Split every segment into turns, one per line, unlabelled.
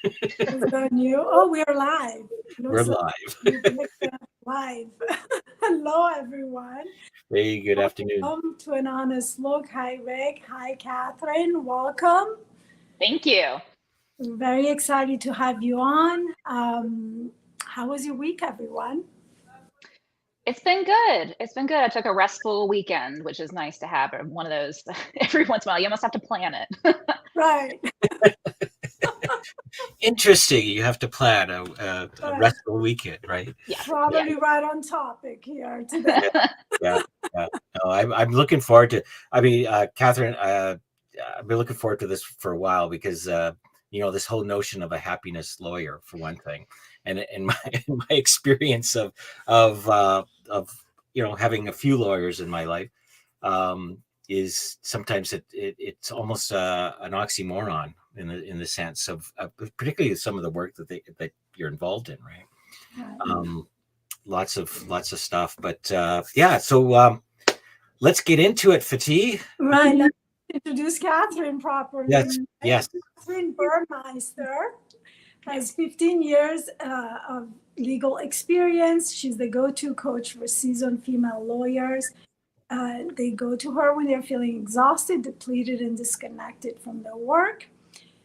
It's on you. Oh, we're live.
We're
Looks like
live.
you clicked live. Hello, everyone.
Hey, good afternoon.
Welcome to an honest look. Hi, Rick. Hi, Kathryn. Welcome.
Thank you.
I'm very excited to have you on. How was your week, everyone?
It's been good. It's been good. I took a restful weekend, which is nice to have one of those every once in a while. You almost have to plan it.
Right.
Interesting. You have to plan a
Right.
restful weekend, right?
Yeah.
Probably right on topic here today.
Yeah, yeah. No, I'm looking forward to. I mean, Kathryn, I've been looking forward to this for a while because this whole notion of a happiness lawyer, for one thing, and in my in my experience of having a few lawyers in my life, is sometimes it's almost an oxymoron in the sense of particularly some of the work that you're involved in, right?
Right.
Lots of stuff, but so let's get into it, Fatih.
Right. Let's introduce Kathryn properly.
Yes.
Kathryn Burmeister has 15 years of legal experience. She's the go-to coach for seasoned female lawyers. They go to her when they're feeling exhausted, depleted, and disconnected from their work.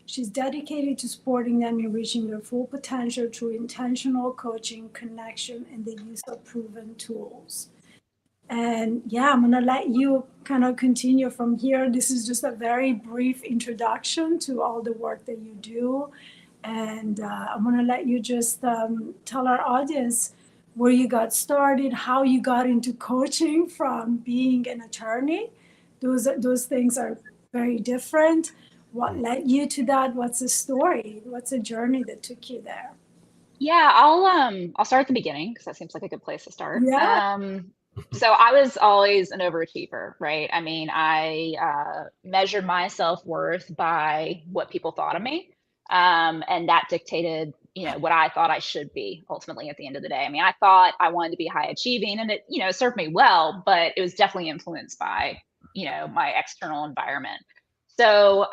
She's dedicated to supporting them in reaching their full potential through intentional coaching, connection, and the use of proven tools. And yeah, I'm going to let you kind of continue from here. This is just a very brief introduction to all the work that you do. And I'm going to let you just tell our audience where you got started, how you got into coaching from being an attorney. Those things are very different. What led you to that? What's the story? What's the journey that took you there?
Yeah, I'll start at the beginning because that seems like a good place to start.
Yeah.
So I was always an overachiever, right? I mean, I measured my self-worth by what people thought of me. And that dictated, what I thought I should be ultimately at the end of the day. I mean, I thought I wanted to be high achieving and it, served me well, but it was definitely influenced by, my external environment. So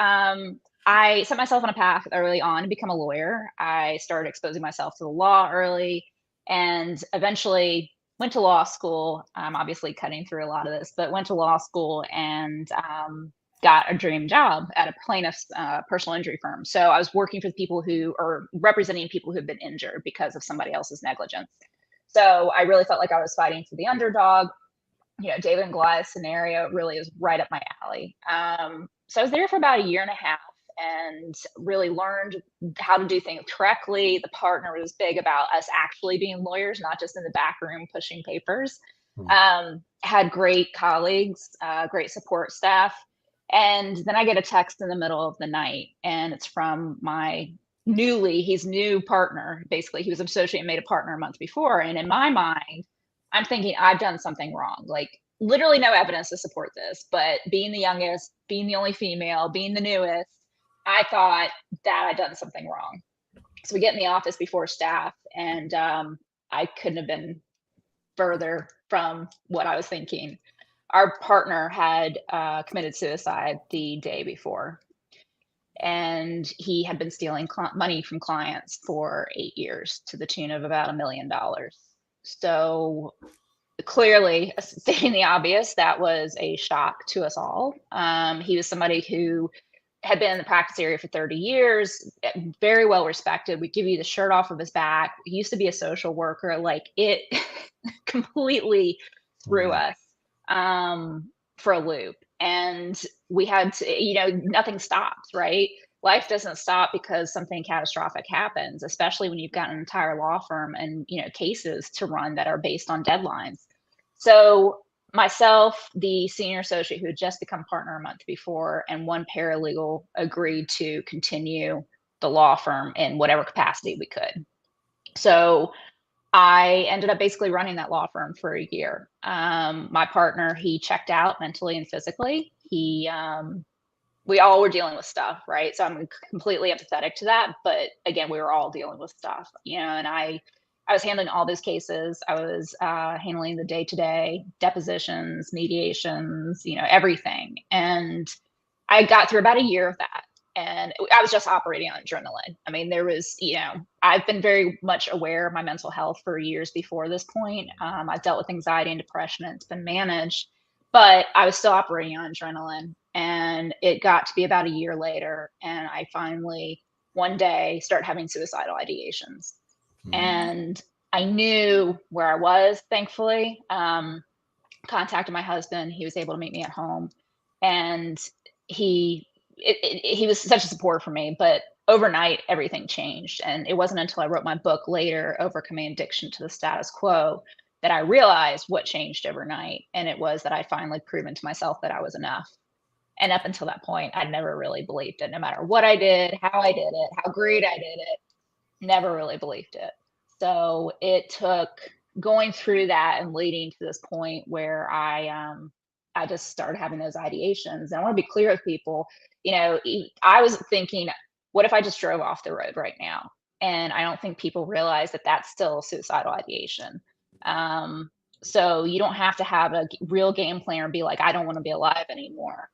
I set myself on a path early on to become a lawyer. I started exposing myself to the law early and eventually went to law school. I'm obviously cutting through a lot of this, but went to law school and got a dream job at a plaintiff's personal injury firm. So I was working for people who are representing people who've been injured because of somebody else's negligence. So I really felt like I was fighting for the underdog. David and Goliath scenario really is right up my alley. So I was there for about a year and a half and really learned how to do things correctly. The partner was big about us actually being lawyers, not just in the back room pushing papers. Had great colleagues, great support staff. And then I get a text in the middle of the night and it's from my his new partner. Basically, he was an associate and made a partner a month before. And in my mind, I'm thinking I've done something wrong. Like literally no evidence to support this, but being the youngest, being the only female, being the newest, I thought that I'd done something wrong. So we get in the office before staff and I couldn't have been further from what I was thinking. Our partner had committed suicide the day before. And he had been stealing money from clients for 8 years to the tune of about $1 million. So clearly, stating the obvious, that was a shock to us all. He was somebody who had been in the practice area for 30 years, very well respected. We give you the shirt off of his back. He used to be a social worker. Like it completely threw us for a loop. And we had to, nothing stops, right? Life doesn't stop because something catastrophic happens, especially when you've got an entire law firm and, cases to run that are based on deadlines. So myself, the senior associate who had just become partner a month before, and one paralegal agreed to continue the law firm in whatever capacity we could. So I ended up basically running that law firm for a year. My partner, he checked out mentally and physically. We all were dealing with stuff, right? So I'm completely empathetic to that. But again, we were all dealing with stuff, and I was handling all those cases. I was handling the day-to-day depositions, mediations, everything. And I got through about a year of that. And I was just operating on adrenaline. I mean, there was, I've been very much aware of my mental health for years before this point. I've dealt with anxiety and depression, and it's been managed, but I was still operating on adrenaline. And it got to be about a year later, and I finally, one day, started having suicidal ideations. And I knew where I was, thankfully. Contacted my husband. He was able to meet me at home, and he was such a support for me. But overnight, everything changed, and it wasn't until I wrote my book later, Overcoming Addiction to the Status Quo, that I realized what changed overnight. And it was that I finally proven to myself that I was enough. And up until that point, I'd never really believed it. No matter what I did, how I did it, how great I did it, never really believed it. So it took going through that and leading to this point where I just started having those ideations. And I want to be clear with people, I was thinking, what if I just drove off the road right now? And I don't think people realize that that's still suicidal ideation. So you don't have to have a real game plan or be like, I don't want to be alive anymore,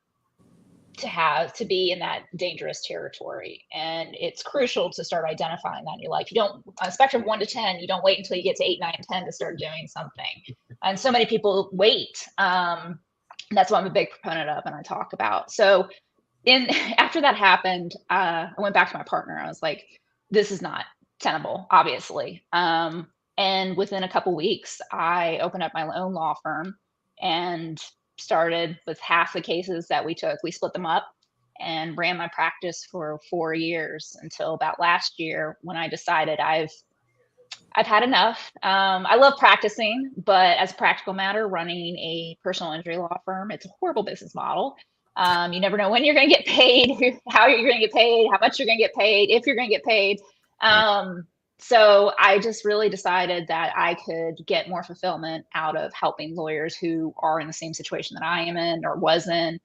to be in that dangerous territory. And it's crucial to start identifying that in your life. You don't, on a spectrum of 1 to 10, you don't wait until you get to 8, 9, 10 to start doing something. And so many people wait. That's what I'm a big proponent of, and I talk about. So after that happened, I went back to my partner. I was like, this is not tenable, obviously. And within a couple weeks, I opened up my own law firm and started with half the cases that we took. We split them up and ran my practice for 4 years until about last year, when I decided I've had enough. I love practicing, but as a practical matter, running a personal injury law firm, it's a horrible business model. You never know when you're going to get paid, how you're going to get paid, how much you're going to get paid, if you're going to get paid. So I just really decided that I could get more fulfillment out of helping lawyers who are in the same situation that I am in, or was in,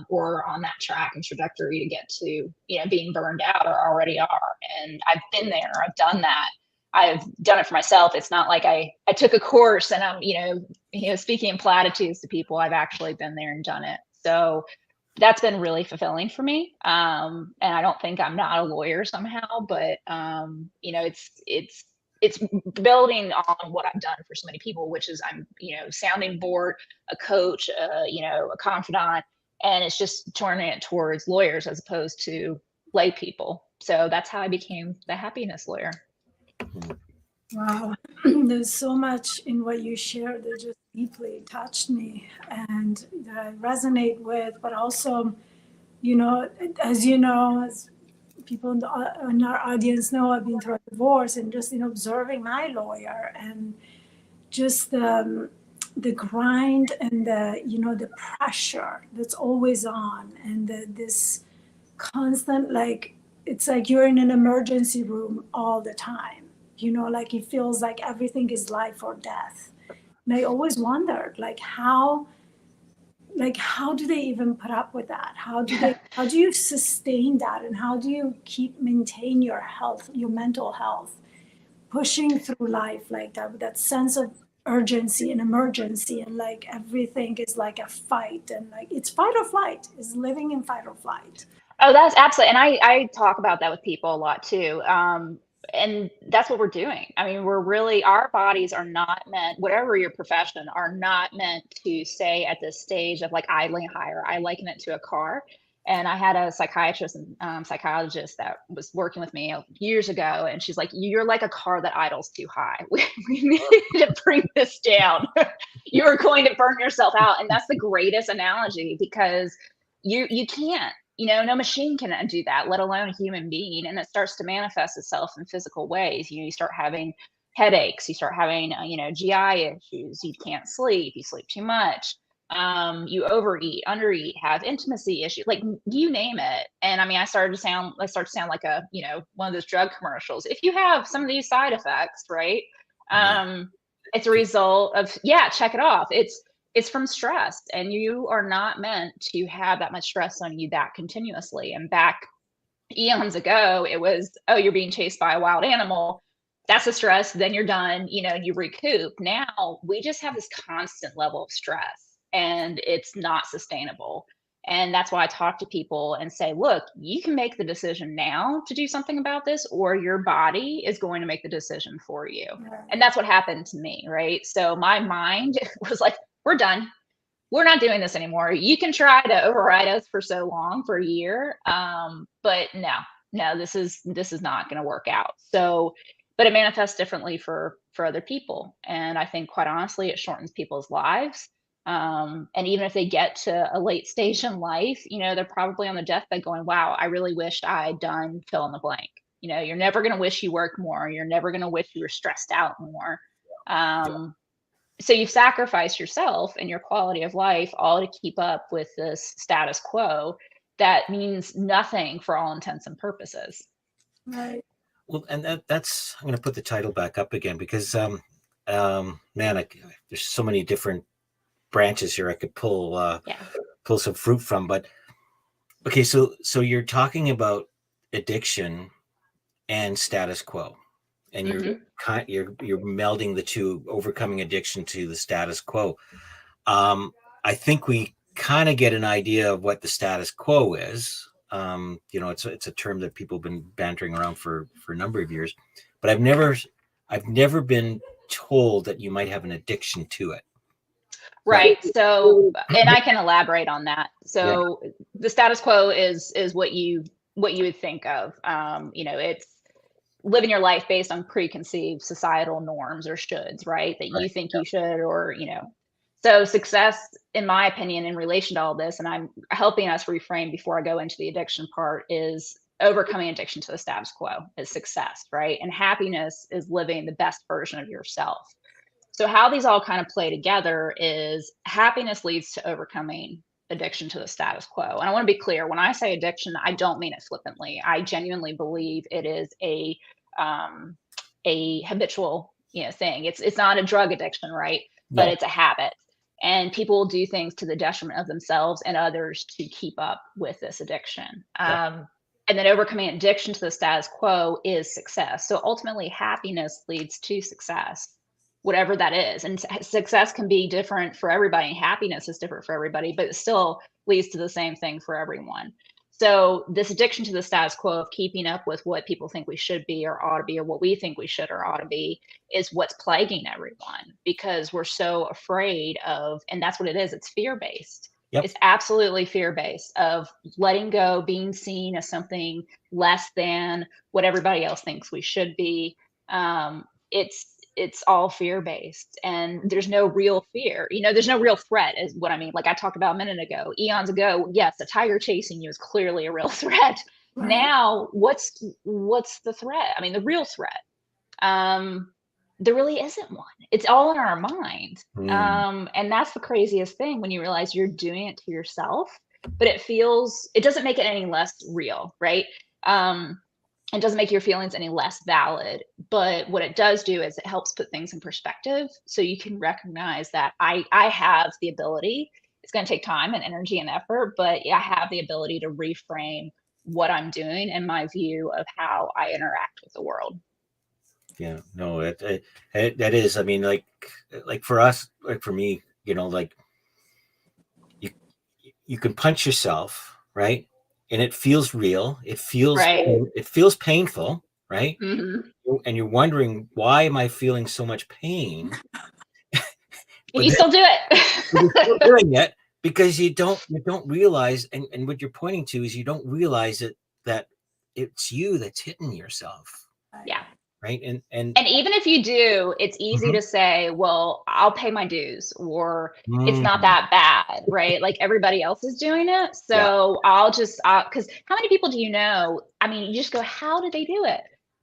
or on that track and trajectory to get to, being burned out, or already are. And I've been there. I've done that. I've done it for myself. It's not like I took a course and I'm, speaking in platitudes to people. I've actually been there and done it. So that's been really fulfilling for me. And I don't think I'm not a lawyer somehow, but it's building on what I've done for so many people, which is I'm, sounding board, a coach, a confidant, and it's just turning it towards lawyers as opposed to lay people. So that's how I became the happiness lawyer.
Wow, there's so much in what you shared that just deeply touched me and that I resonate with, but also, as people in our audience know, I've been through a divorce, and just in observing my lawyer and just the grind and the pressure that's always on, and this constant, it's like you're in an emergency room all the time. Like it feels like everything is life or death. And I always wondered, how do they even put up with that? How do you sustain that? And how do you maintain your health, your mental health, pushing through life like that, with that sense of urgency and emergency, and everything is like a fight, and it's fight or flight, is living in fight or flight.
Oh, that's absolutely. And I talk about that with people a lot too. And that's what we're doing. I mean, our bodies are not meant, whatever your profession, are not meant to stay at this stage of idling higher. I liken it to a car. And I had a psychiatrist and psychologist that was working with me years ago. And she's like, you're like a car that idles too high. We need to bring this down. You're going to burn yourself out. And that's the greatest analogy, because you can't. No machine can do that, let alone a human being. And it starts to manifest itself in physical ways. You start having headaches, you start having, GI issues, you can't sleep, you sleep too much, you overeat, undereat, have intimacy issues, you name it. And I mean, I start to sound like a, one of those drug commercials. If you have some of these side effects, right? It's a result of, check it off. It's from stress, and you are not meant to have that much stress on you that continuously. And back eons ago, it was, oh, you're being chased by a wild animal. That's the stress. Then you're done, you recoup. Now we just have this constant level of stress, and it's not sustainable. And that's why I talk to people and say, look, you can make the decision now to do something about this, or your body is going to make the decision for you. And that's what happened to me, right? So my mind was like, we're done. We're not doing this anymore. You can try to override us for so long, for a year. But no, this is not going to work out. So, but it manifests differently for other people. And I think quite honestly, it shortens people's lives. And even if they get to a late stage in life, they're probably on the deathbed going, wow, I really wished I had done fill in the blank. You're never going to wish you worked more. You're never going to wish you were stressed out more. So you've sacrificed yourself and your quality of life all to keep up with this status quo that means nothing for all intents and purposes.
Right.
Well, and that's, I'm going to put the title back up again because, man, there's so many different branches here I could pull some fruit from. But okay, so you're talking about addiction and status quo, and you're melding the two, overcoming addiction to the status quo. I think we kind of get an idea of what the status quo is. It's a term that people have been bantering around for a number of years, but I've never been told that you might have an addiction to it.
Right. So, and I can elaborate on that. So the status quo is what you would think of. It's living your life based on preconceived societal norms or shoulds, right? That you think you should, or, so success, in my opinion, in relation to all this, and I'm helping us reframe before I go into the addiction part, is overcoming addiction to the status quo is success, right? And happiness is living the best version of yourself. So how these all kind of play together is happiness leads to overcoming addiction to the status quo. And I want to be clear, when I say addiction, I don't mean it flippantly. I genuinely believe it is a habitual, thing. It's not a drug addiction, right? But it's a habit. And people will do things to the detriment of themselves and others to keep up with this addiction. And then overcoming addiction to the status quo is success. So ultimately, happiness leads to success, whatever that is. And success can be different for everybody. Happiness is different for everybody, but it still leads to the same thing for everyone. So this addiction to the status quo of keeping up with what people think we should be or ought to be, or what we think we should or ought to be, is what's plaguing everyone, because we're so afraid of, and that's what it is. It's fear-based. It's absolutely fear-based, of letting go, being seen as something less than what everybody else thinks we should be. It's all fear-based, and there's no real fear. There's no real threat, is what I mean. Like I talked about a minute ago, eons ago, yes, a tiger chasing you is clearly a real threat. Right. Now, what's the threat? I mean, the real threat. There really isn't one. It's all in our mind. And that's the craziest thing, when you realize you're doing it to yourself, but it doesn't make it any less real, right? It doesn't make your feelings any less valid, but what it does do is it helps put things in perspective, so you can recognize that I have the ability. It's going to take time and energy and effort, but I have the ability to reframe what I'm doing and my view of how I interact with the world.
Yeah, no, that is. I mean, like for us, like for me, like you can punch yourself, right? And it feels real. It feels painful, right? Mm-hmm. And you're wondering, why am I feeling so much pain?
But you still do it.
You're still doing it because you don't realize, and what you're pointing to is you don't realize that it's you that's hitting yourself.
Yeah.
Right. And
even if you do, it's easy to say, well, I'll pay my dues, or it's not that bad, right? Like everybody else is doing it. So I'll just, because how many people do you know? I mean, you just go, how do they do it?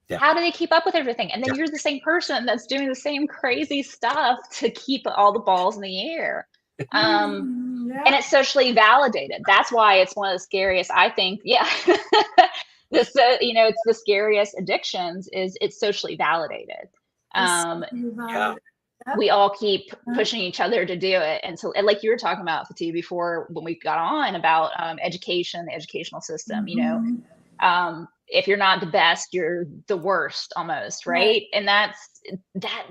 Yeah. How do they keep up with everything? And then you're the same person that's doing the same crazy stuff to keep all the balls in the air. And it's socially validated. That's why it's one of the scariest, I think. Yeah. It's the scariest addictions is it's socially validated. We all keep pushing each other to do it. And so, and like you were talking about, Fatih, before when we got on about education, the educational system, if you're not the best, you're the worst almost, right? And that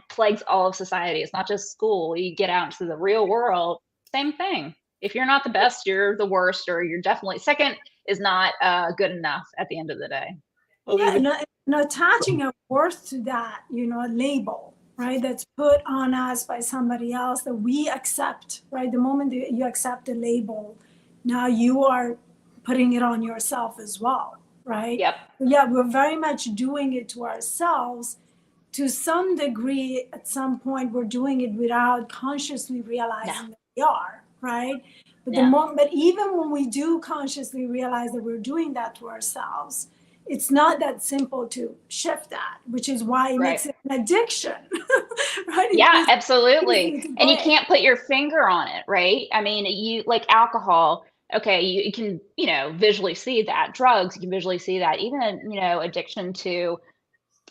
plagues all of society. It's not just school. You get out into the real world, same thing. If you're not the best, you're the worst, or you're definitely second is not good enough at the end of the day.
Well,
Yeah,
even
and attaching a worth to that, a label, right? That's put on us by somebody else that we accept, right? The moment that you accept the label, now you are putting it on yourself as well, right?
Yep.
Yeah, we're very much doing it to ourselves. To some degree, at some point, we're doing it without consciously realizing that we are, right? But but even when we do consciously realize that we're doing that to ourselves, it's not that simple to shift that, which is why it makes it an addiction, right?
Yeah, absolutely. And you
break.
can't put your finger on it, right? I mean, you like alcohol. Okay, you can, visually see that. Drugs, you can visually see that. Even, addiction to,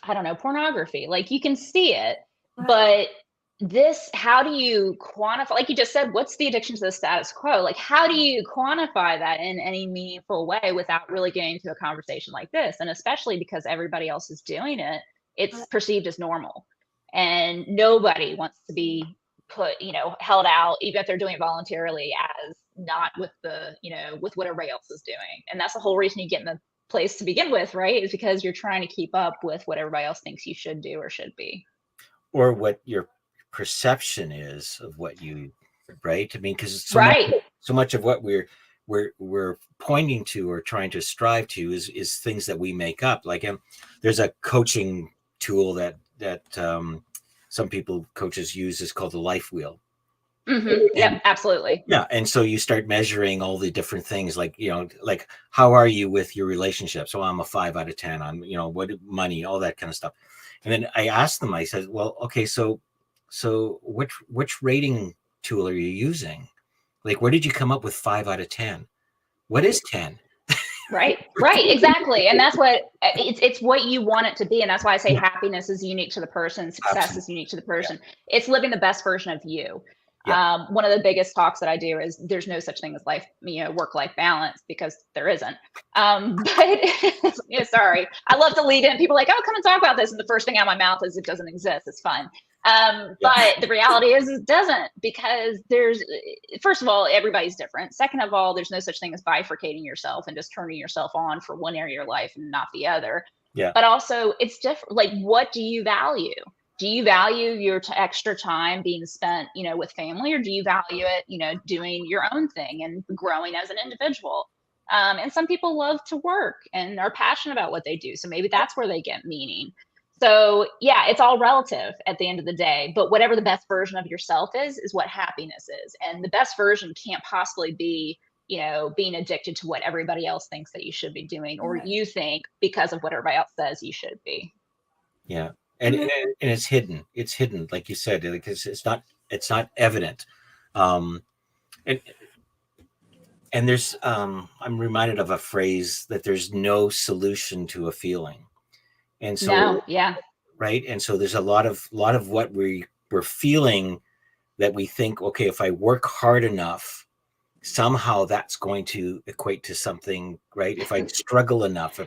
I don't know, pornography. Like you can see it, but how do you quantify, like you just said, what's the addiction to the status quo? Like, how do you quantify that in any meaningful way without really getting into a conversation like this? And especially because everybody else is doing it, it's perceived as normal. And nobody wants to be put, held out, even if they're doing it voluntarily, as not with with what everybody else is doing. And that's the whole reason you get in the place to begin with, right? Is because you're trying to keep up with what everybody else thinks you should do or should be. Or
what your perception is of what you, right? I mean, because so much of what we're pointing to or trying to strive to is things that we make up. Like there's a coaching tool that some coaches use, is called the life wheel.
Yep, absolutely.
Yeah. And so you start measuring all the different things, like, like how are you with your relationship? So I'm a 5 out of 10 on, what money, all that kind of stuff. And then I asked them, I said, well, okay, so which rating tool are you using? Like, where did you come up with 5 out of 10? What is 10?
Right, exactly. And that's what it's what you want it to be. And that's why I say happiness is unique to the person. Success is unique to the person. It's living the best version of you. One of the biggest talks that I do is there's no such thing as life, work-life balance, because there isn't. But sorry, I love to lead in. People are like, oh, come and talk about this. And the first thing out of my mouth is it doesn't exist. It's fun. But the reality is it doesn't, because first of all, everybody's different. Second of all, there's no such thing as bifurcating yourself and just turning yourself on for one area of your life and not the other. But also it's different. Like, what do you value? Do you value your extra time being spent, with family, or do you value it, doing your own thing and growing as an individual? And some people love to work and are passionate about what they do. So maybe that's where they get meaning. So yeah, it's all relative at the end of the day, but whatever the best version of yourself is what happiness is. And the best version can't possibly be, being addicted to what everybody else thinks that you should be doing, or you think because of what everybody else says you should be.
Yeah. And it's hidden. It's hidden, like you said, because it's not evident. And there's I'm reminded of a phrase that there's no solution to a feeling. And so right. And so there's a lot of what we're feeling that we think, okay, if I work hard enough, somehow that's going to equate to something, right? If I struggle enough,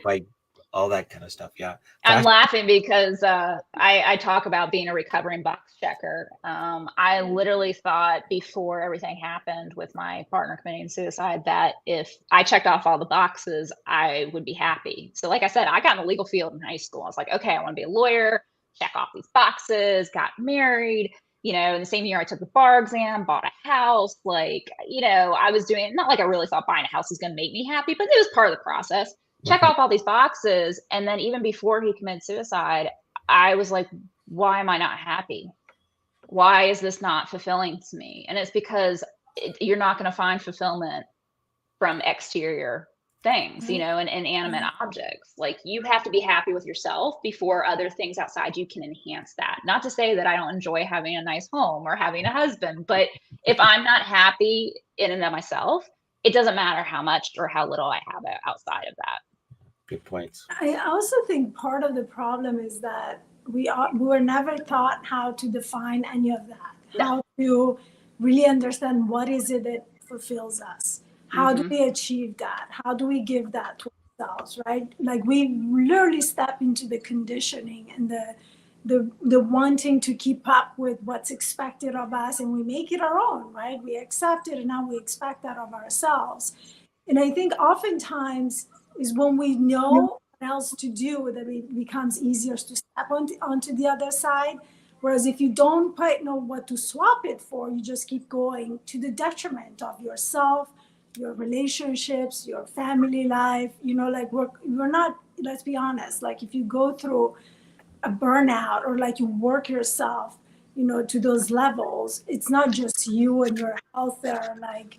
all that kind of stuff. Yeah.
I'm laughing because I talk about being a recovering box checker. I literally thought before everything happened with my partner committing suicide that if I checked off all the boxes, I would be happy. So like I said, I got in the legal field in high school. I was like, okay, I want to be a lawyer, check off these boxes, got married. In the same year I took the bar exam, bought a house. Like, I was doing, not like I really thought buying a house was going to make me happy, but it was part of the process. Check off all these boxes. And then even before he committed suicide, I was like, why am I not happy? Why is this not fulfilling to me? And it's because you're not going to find fulfillment from exterior things, and inanimate objects. Like, you have to be happy with yourself before other things outside you can enhance that. Not to say that I don't enjoy having a nice home or having a husband, but if I'm not happy in and of myself, it doesn't matter how much or how little I have outside of that.
Good points.
I also think part of the problem is that we were never taught how to define any of that, how to really understand what is it that fulfills us. How do we achieve that? How do we give that to ourselves, right? Like, we literally step into the conditioning and the wanting to keep up with what's expected of us, and we make it our own, right? We accept it, and now we expect that of ourselves. And I think oftentimes is when we know what else to do that it becomes easier to step onto the other side. Whereas if you don't quite know what to swap it for, you just keep going to the detriment of yourself, your relationships, your family life. Like we're not, let's be honest, like if you go through a burnout or like you work yourself, to those levels, it's not just you and your health there. Like,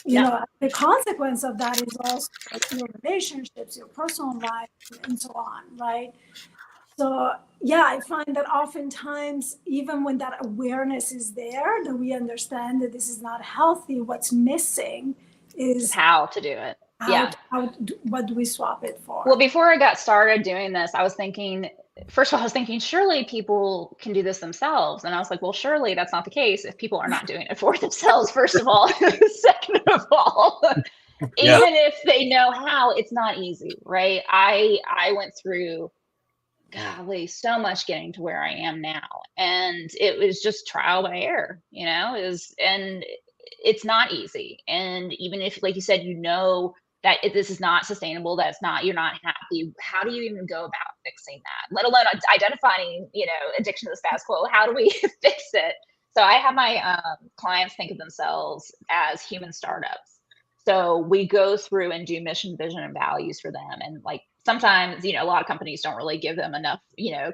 the consequence of that is also your relationships, your personal life, and so on, right? So, yeah, I find that oftentimes, even when that awareness is there, that we understand that this is not healthy, what's missing is
how to do it.
What do we swap it for?
Well, before I got started doing this, I was thinking, first of all, I was thinking, surely people can do this themselves. And I was like, well, surely that's not the case if people are not doing it for themselves, first of all. Second of all, even if they know how, it's not easy, right? I went through, golly, so much getting to where I am now. And it was just trial by error, and it's not easy. And even if, like you said, that this is not sustainable, you're not happy, how do you even go about fixing that? Let alone identifying, addiction to the status quo. How do we fix it? So I have my clients think of themselves as human startups. So we go through and do mission, vision, and values for them. And like sometimes, a lot of companies don't really give them enough,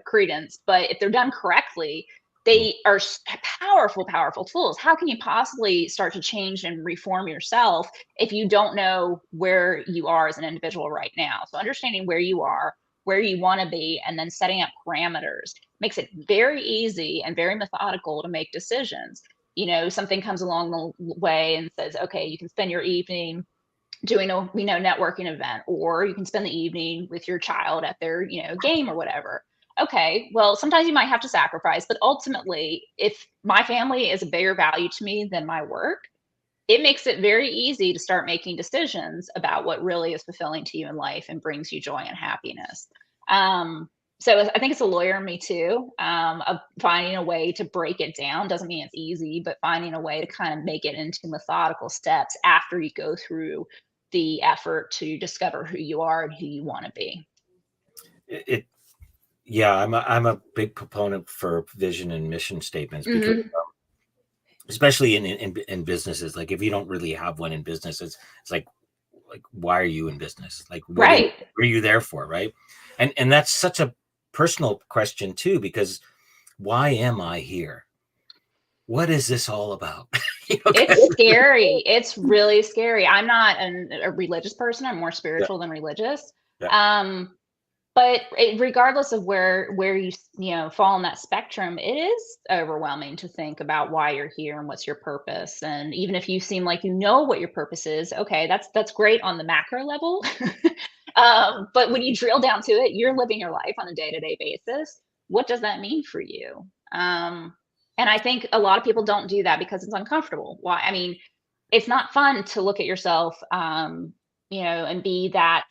credence. But if they're done correctly, they are powerful, powerful tools. How can you possibly start to change and reform yourself if you don't know where you are as an individual right now? So understanding where you are, where you want to be, and then setting up parameters makes it very easy and very methodical to make decisions. Something comes along the way and says, okay, you can spend your evening doing a networking event, or you can spend the evening with your child at their game or whatever. Okay, well, sometimes you might have to sacrifice, but ultimately, if my family is a bigger value to me than my work, it makes it very easy to start making decisions about what really is fulfilling to you in life and brings you joy and happiness. So I think it's a lawyer in me too, of finding a way to break it down. Doesn't mean it's easy, but finding a way to kind of make it into methodical steps after you go through the effort to discover who you are and who you want to be.
I'm a big proponent for vision and mission statements because especially in businesses, like if you don't really have one in business, it's like why are you in business? Like what are you there for, right? And that's such a personal question too, because why am I here? What is this all about?
It's scary. It's really scary. I'm not a religious person. I'm more spiritual than religious. But regardless of where you fall on that spectrum, it is overwhelming to think about why you're here and what's your purpose. And even if you seem like you know what your purpose is, okay, that's great on the macro level. But when you drill down to it, you're living your life on a day-to-day basis. What does that mean for you? And I think a lot of people don't do that because it's uncomfortable. Why? I mean, it's not fun to look at yourself, and be that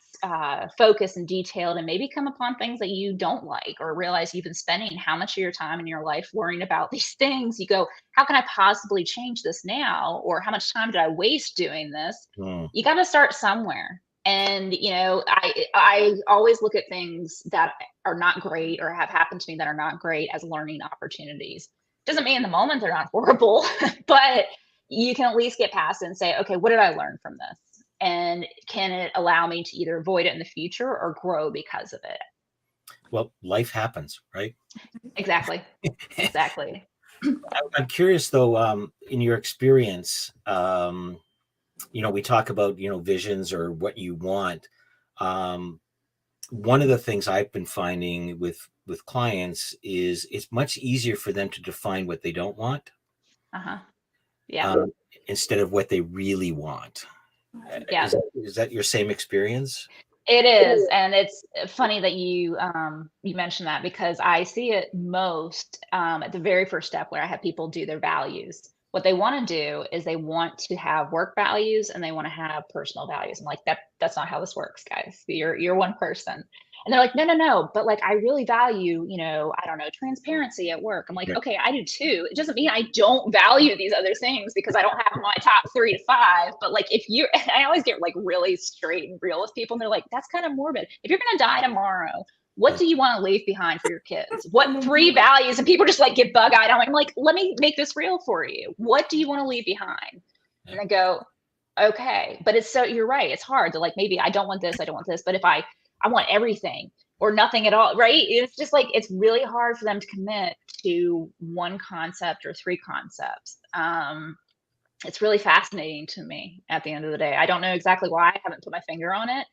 focused and detailed, and maybe come upon things that you don't like, or realize you've been spending how much of your time in your life worrying about these things. You go, how can I possibly change this now? Or how much time did I waste doing this? You got to start somewhere. And, I always look at things that are not great or have happened to me that are not great as learning opportunities. Doesn't mean in the moment they're not horrible, but you can at least get past it and say, okay, what did I learn from this? And can it allow me to either avoid it in the future or grow because of it?
Well, life happens, right?
Exactly. Exactly.
I'm curious though, in your experience, we talk about, visions or what you want. One of the things I've been finding with clients is it's much easier for them to define what they don't want.
Yeah.
Instead of what they really want.
Yeah.
Is that your same experience?
It is. And it's funny that you mentioned that, because I see it most at the very first step where I have people do their values. What they want to do is they want to have work values and they want to have personal values. I'm like, that's not how this works, guys. You're one person. And they're like, no, but like, I really value, I don't know, transparency at work. I'm like,
Right.
okay, I do too. It doesn't mean I don't value these other things because I don't have my top 3 to 5. But like, and I always get like really straight and real with people, and they're like, that's kind of morbid. If you're going to die tomorrow, what do you want to leave behind for your kids? What 3 values? And people just like get bug eyed. I'm like, let me make this real for you. What do you want to leave behind? And I go, okay. But you're right. It's hard to like, maybe I don't want this. But if I want everything or nothing at all, right? It's just like, it's really hard for them to commit to 1 concept or 3 concepts. It's really fascinating to me at the end of the day. I don't know exactly why. I haven't put my finger on it.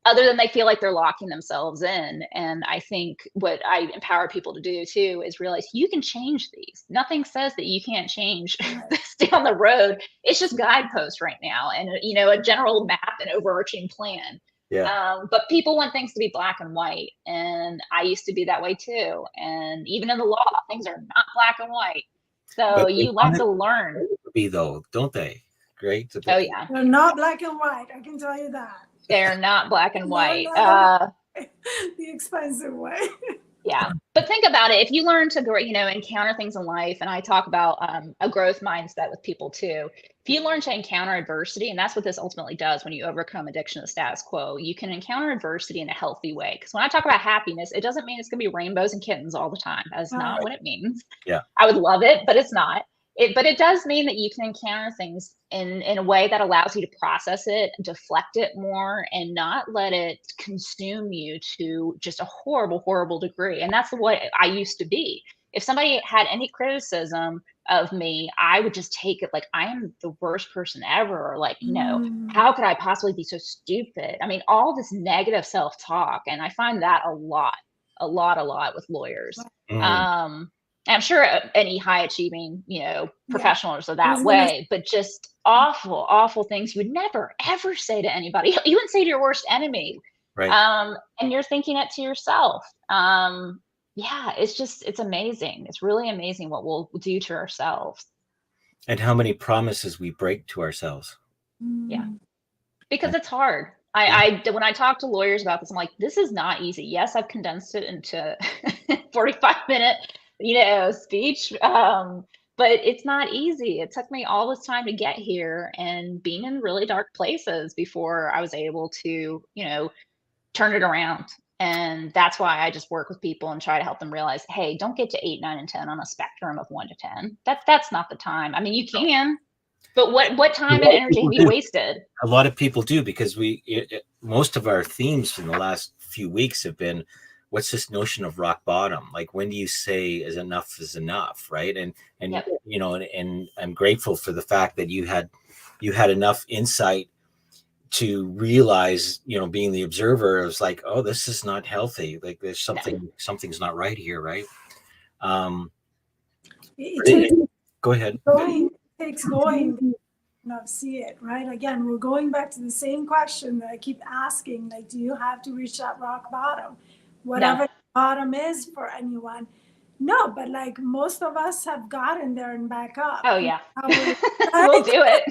Other than they feel like they're locking themselves in. And I think what I empower people to do too is realize you can change these. Nothing says that you can't change this down the road. It's just guideposts right now, and a general map and overarching plan. But people want things to be black and white, and I used to be that way too. And even in the law, things are not black and white. So you have to learn.
Be though, don't they? Great.
Oh yeah,
they're not black and white. I can tell you that.
They're not black and white.
The expensive way.
Yeah. But think about it. If you learn to, encounter things in life, and I talk about a growth mindset with people too. If you learn to encounter adversity, and that's what this ultimately does when you overcome addiction to status quo, you can encounter adversity in a healthy way. Because when I talk about happiness, it doesn't mean it's going to be rainbows and kittens all the time. That's not what it means.
Yeah.
I would love it, but it's not. But it does mean that you can encounter things in a way that allows you to process it, deflect it more, and not let it consume you to just a horrible, horrible degree. And that's what I used to be. If somebody had any criticism of me, I would just take it like I am the worst person ever. Or like, how could I possibly be so stupid? I mean, all this negative self-talk. And I find that a lot with lawyers. I'm sure any high achieving, professionals are that way, but just awful, awful things you would never, ever say to anybody. You wouldn't say to your worst enemy.
Right.
And you're thinking it to yourself. It's amazing. It's really amazing what we'll do to ourselves.
And how many promises we break to ourselves.
Yeah. Because it's hard. When I talk to lawyers about this, I'm like, this is not easy. Yes, I've condensed it into 45-minute speech. But it's not easy. It took me all this time to get here and being in really dark places before I was able to, turn it around. And that's why I just work with people and try to help them realize, hey, don't get to 8, 9, and 10 on a spectrum of 1 to 10. That's not the time. I mean, you can, but what time and energy have you wasted?
A lot of people do, because most of our themes in the last few weeks have been, what's this notion of rock bottom? Like, when do you say is enough, right? And
Yep.
And I'm grateful for the fact that you had enough insight to realize, being the observer, it was like, oh, this is not healthy. Like, there's something's not right here, right? Go ahead.
Takes going. See it, right? Again, we're going back to the same question that I keep asking. Like, do you have to reach that rock bottom? Whatever bottom is for anyone. No, but like most of us have gotten there and back up.
Oh yeah. We'll do it.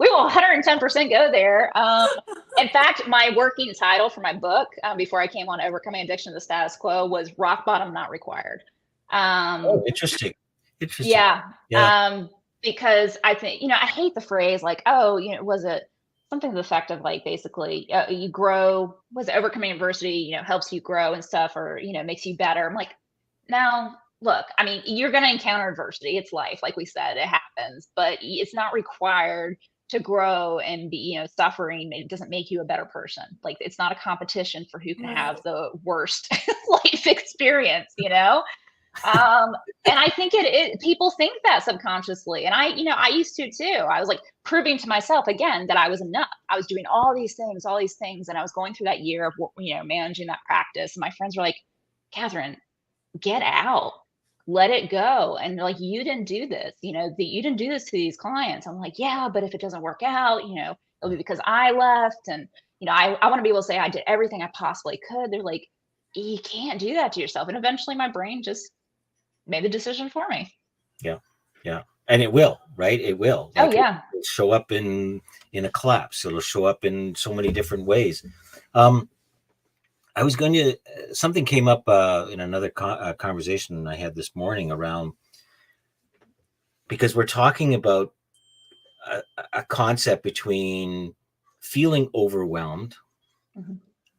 We will 110% go there. In fact, my working title for my book before I came on Overcoming Addiction to the Status Quo was Rock Bottom Not Required.
Interesting.
Yeah. Because I think, I hate the phrase like, was it something to the effect of like, basically you grow, was it overcoming adversity, helps you grow and stuff, or, makes you better. I'm like, now look, I mean, you're going to encounter adversity. It's life. Like we said, it happens, but it's not required to grow and be, suffering. It doesn't make you a better person. Like, it's not a competition for who can have the worst life experience, and I think people think that subconsciously. And I used to too. I was like proving to myself again that I was enough. I was doing all these things. And I was going through that year of, managing that practice. And my friends were like, Kathryn, get out, let it go. And like, you didn't do this, you didn't do this to these clients. I'm like, yeah, but if it doesn't work out, it'll be because I left. And, I want to be able to say I did everything I possibly could. They're like, you can't do that to yourself. And eventually my brain just made the decision for me.
Yeah. And it will, right? It will.
Like, it'll
show up in a collapse. It'll show up in so many different ways. I was going to, something came up in another conversation I had this morning around, because we're talking about a concept between feeling overwhelmed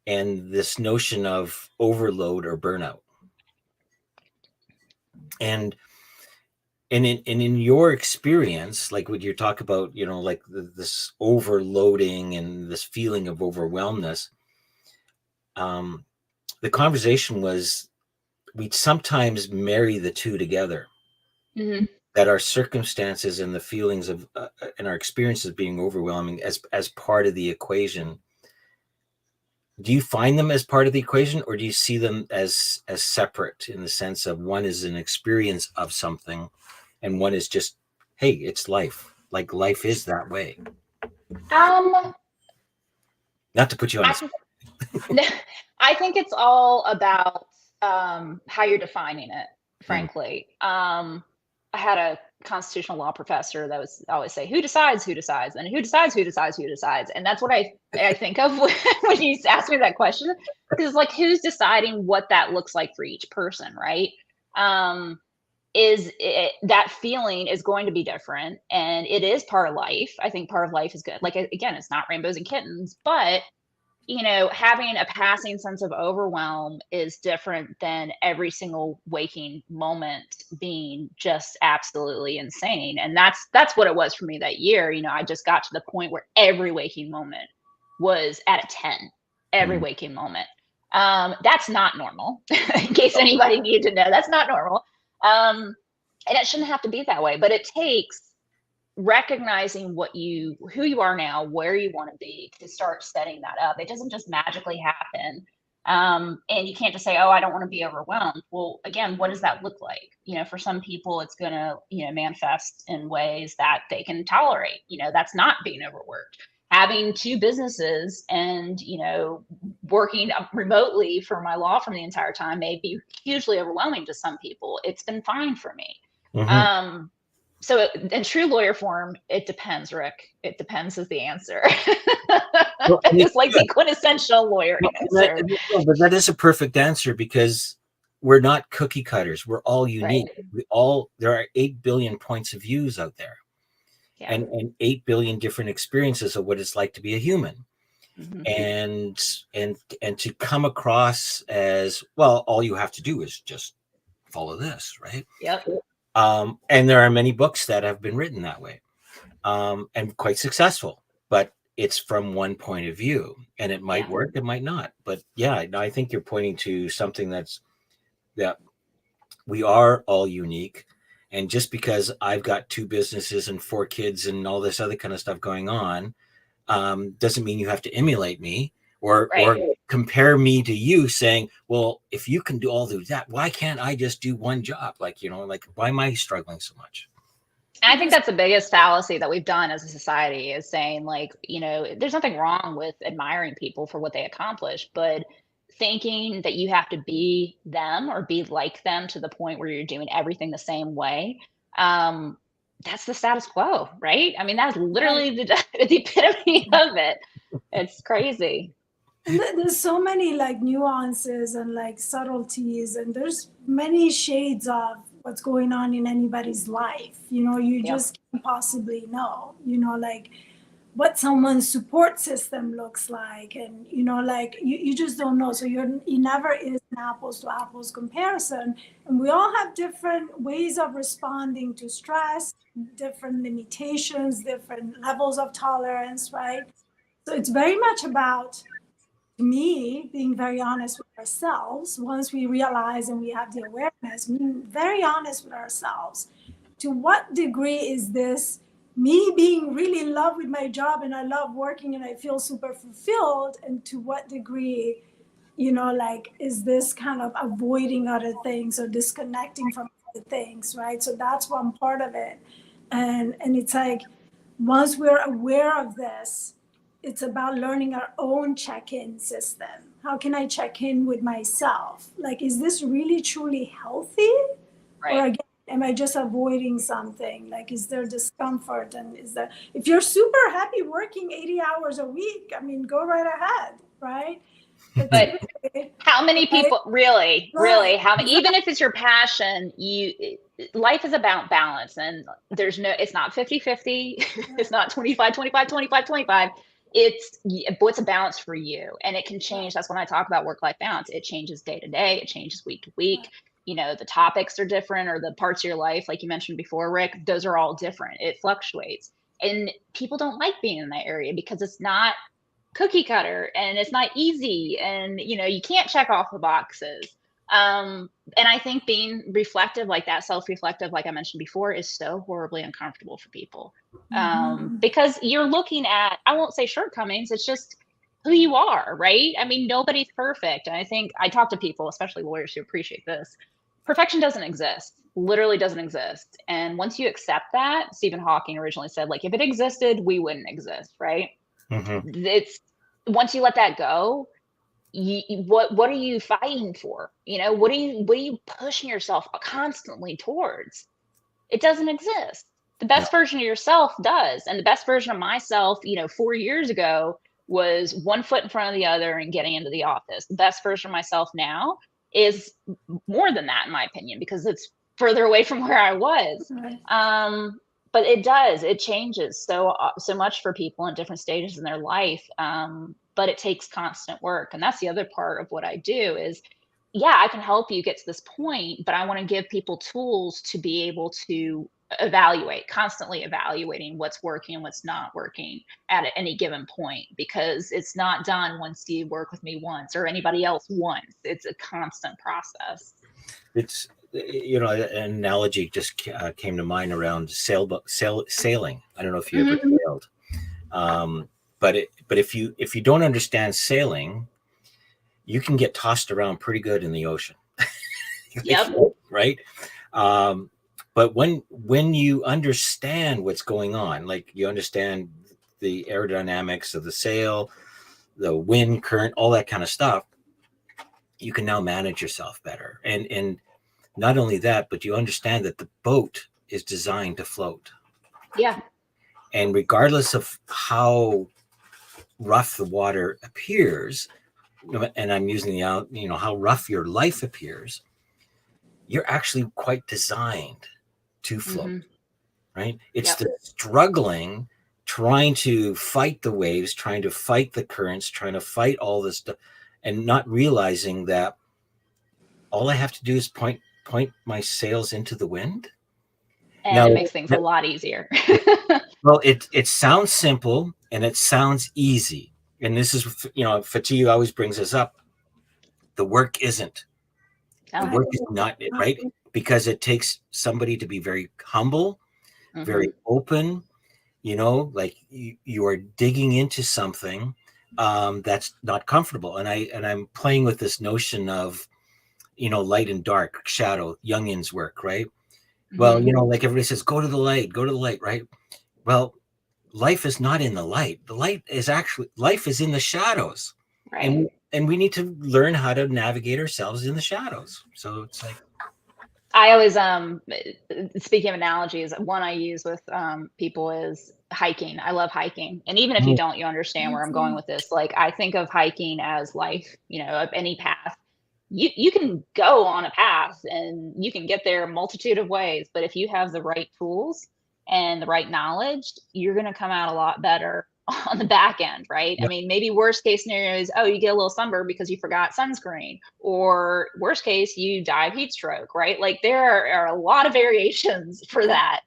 and this notion of overload or burnout. And in your experience, like when you talk about, like this overloading and this feeling of overwhelmness, the conversation was we'd sometimes marry the two together. That our circumstances and the feelings of and our experiences being overwhelming as part of the equation. Do you find them as part of the equation, or do you see them as separate, in the sense of one is an experience of something and one is just, hey, it's life, like life is that way? Not to put you on the spot.
I think it's all about how you're defining it, frankly. I had a constitutional law professor that was always say, who decides, and who decides. And that's what I think of when you ask me that question, because like, who's deciding what that looks like for each person, right? That feeling is going to be different, and it is part of life. I think part of life is good. Like, again, it's not rainbows and kittens, but having a passing sense of overwhelm is different than every single waking moment being just absolutely insane. And that's what it was for me that year. I just got to the point where every waking moment was at a 10, every waking moment. That's not normal. In case anybody needed to know, that's not normal. And it shouldn't have to be that way, but it takes recognizing who you are now, where you want to be, to start setting that up. It doesn't just magically happen. And you can't just say, oh, I don't want to be overwhelmed. Well, again, what does that look like? For some people, it's going to, manifest in ways that they can tolerate. That's not being overworked. Having 2 businesses and, working remotely for my law firm the entire time may be hugely overwhelming to some people. It's been fine for me. So in true lawyer form, it depends, Rick. It depends is the answer.
Well,
it's like the quintessential lawyer answer.
But that is a perfect answer, because we're not cookie cutters. We're all unique. Right. There are 8 billion points of views out there, and 8 billion different experiences of what it's like to be a human. And to come across as, well, all you have to do is just follow this, right?
Yep.
And there are many books that have been written that way, and quite successful, but it's from one point of view, and it might work, it might not. But yeah, no, I think you're pointing to something that we are all unique. And just because I've got 2 businesses and 4 kids and all this other kind of stuff going on, doesn't mean you have to emulate me or compare me to you, saying, well, if you can do all of that, why can't I just do one job? Like, why am I struggling so much?
And I think that's the biggest fallacy that we've done as a society, is saying, like, there's nothing wrong with admiring people for what they accomplish, but thinking that you have to be them or be like them to the point where you're doing everything the same way. That's the status quo, right? I mean, that's literally the epitome of it. It's crazy.
There's so many like nuances and like subtleties, and there's many shades of what's going on in anybody's life. You just can't possibly know, like what someone's support system looks like, and like you just don't know. So you never is an apples to apples comparison, and we all have different ways of responding to stress, different limitations, different levels of tolerance, right? So it's very much about me being very honest with ourselves. Once we realize and we have the awareness, being very honest with ourselves. To what degree is this me being really in love with my job and I love working and I feel super fulfilled? And to what degree, like, is this kind of avoiding other things or disconnecting from other things, right? So that's one part of it. And it's like, once we're aware of this, it's about learning our own check-in system. How can I check in with myself? Like, is this really truly healthy?
Right.
Or again, am I just avoiding something? Like, is there discomfort? And if you're super happy working 80 hours a week, I mean, go right ahead, right?
But how many people really, even if it's your passion, life is about balance, and it's not 50-50. It's not 25-25-25-25. It's what's a balance for you, and it can change. That's when I talk about work-life balance. It changes day to day. It changes week to week. The topics are different, or the parts of your life, like you mentioned before, Rick, those are all different. It fluctuates, and people don't like being in that area because it's not cookie cutter and it's not easy, and you can't check off the boxes. And I think being reflective like that, self-reflective, like I mentioned before, is so horribly uncomfortable for people, because you're looking at, I won't say shortcomings, it's just who you are, right? I mean, nobody's perfect. And I think I talk to people, especially lawyers, who appreciate this. Perfection doesn't exist, literally doesn't exist. And once you accept that, Stephen Hawking originally said, like, if it existed, we wouldn't exist, right? It's once you let that go, what are you fighting for? What are you pushing yourself constantly towards? It doesn't exist. The best version of yourself does. And the best version of myself, 4 years ago, was one foot in front of the other and getting into the office. The best version of myself now is more than that, in my opinion, because it's further away from where I was. But it changes so much for people in different stages in their life. But it takes constant work. And that's the other part of what I do is, I can help you get to this point, but I want to give people tools to be able to constantly evaluating what's working and what's not working at any given point, because it's not done once you work with me once or anybody else once. It's a constant process.
It's, an analogy just came to mind around sailing. I don't know if you ever sailed, but if you don't understand sailing, you can get tossed around pretty good in the ocean. Right. But when you understand what's going on, like you understand the aerodynamics of the sail, the wind, current, all that kind of stuff, you can now manage yourself better. And not only that, but you understand that the boat is designed to float.
Yeah.
And regardless of how rough the water appears, and I'm using how rough your life appears, you're actually quite designed to float, right? It's the struggling, trying to fight the waves, trying to fight the currents, trying to fight all this stuff, and not realizing that all I have to do is point my sails into the wind.
And now, it makes things a lot easier.
Well, it sounds simple and it sounds easy. And this is, Fatih always brings us up. The work isn't. The work is not, right? Because it takes somebody to be very humble, very open, like you are digging into something that's not comfortable. And I'm playing with this notion of, light and dark, shadow, Jungian's work, right? Well, like everybody says, go to the light, right? Well, life is not in the light. Life is in the shadows.
Right.
And we need to learn how to navigate ourselves in the shadows. So it's like,
I always, speaking of analogies, one I use with people is hiking. I love hiking. And even if you don't, you understand where I'm going with this. Like, I think of hiking as life, of any path. You can go on a path and you can get there a multitude of ways. But if you have the right tools and the right knowledge, you're going to come out a lot better on the back end, right? I mean, maybe worst case scenario is, you get a little sunburn because you forgot sunscreen, or worst case, you die of heat stroke, right? Like, there are a lot of variations for that.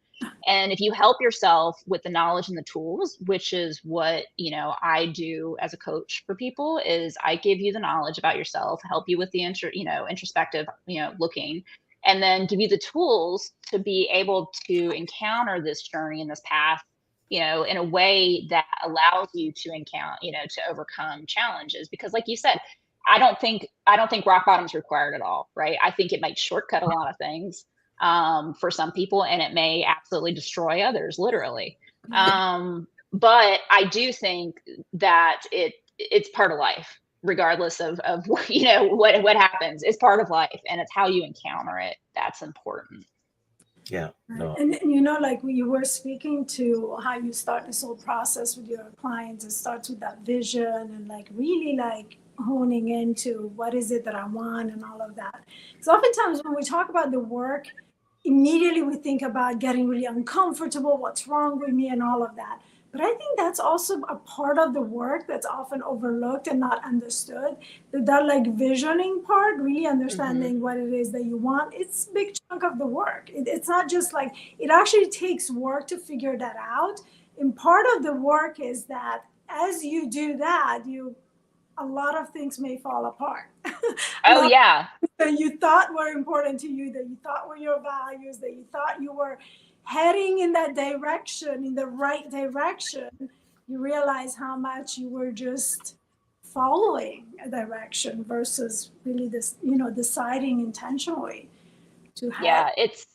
And if you help yourself with the knowledge and the tools, which is what, I do as a coach for people, is I give you the knowledge about yourself, help you with the introspective, looking, and then give you the tools to be able to encounter this journey and this path, in a way that allows you to to overcome challenges. Because like you said, I don't think rock bottom is required at all, right? I think it might shortcut a lot of things for some people, and it may absolutely destroy others, literally. But I do think that it's part of life, regardless of what happens. It's part of life, and it's how you encounter it that's important.
Yeah. No.
And like you were speaking to how you start this whole process with your clients, it starts with that vision and like really like honing into what is it that I want and all of that. Because oftentimes when we talk about the work, immediately we think about getting really uncomfortable, what's wrong with me, and all of that. But I think that's also a part of the work that's often overlooked and not understood. That like visioning part, really understanding what it is that you want, it's a big chunk of the work. It's not just like, it actually takes work to figure that out. And part of the work is that as you do that, a lot of things may fall apart.
Oh yeah.
That you thought were important to you, that you thought were your values, that you thought you were heading in that direction, in the right direction, you realize how much you were just following a direction versus really this, deciding intentionally to head.
Yeah, it's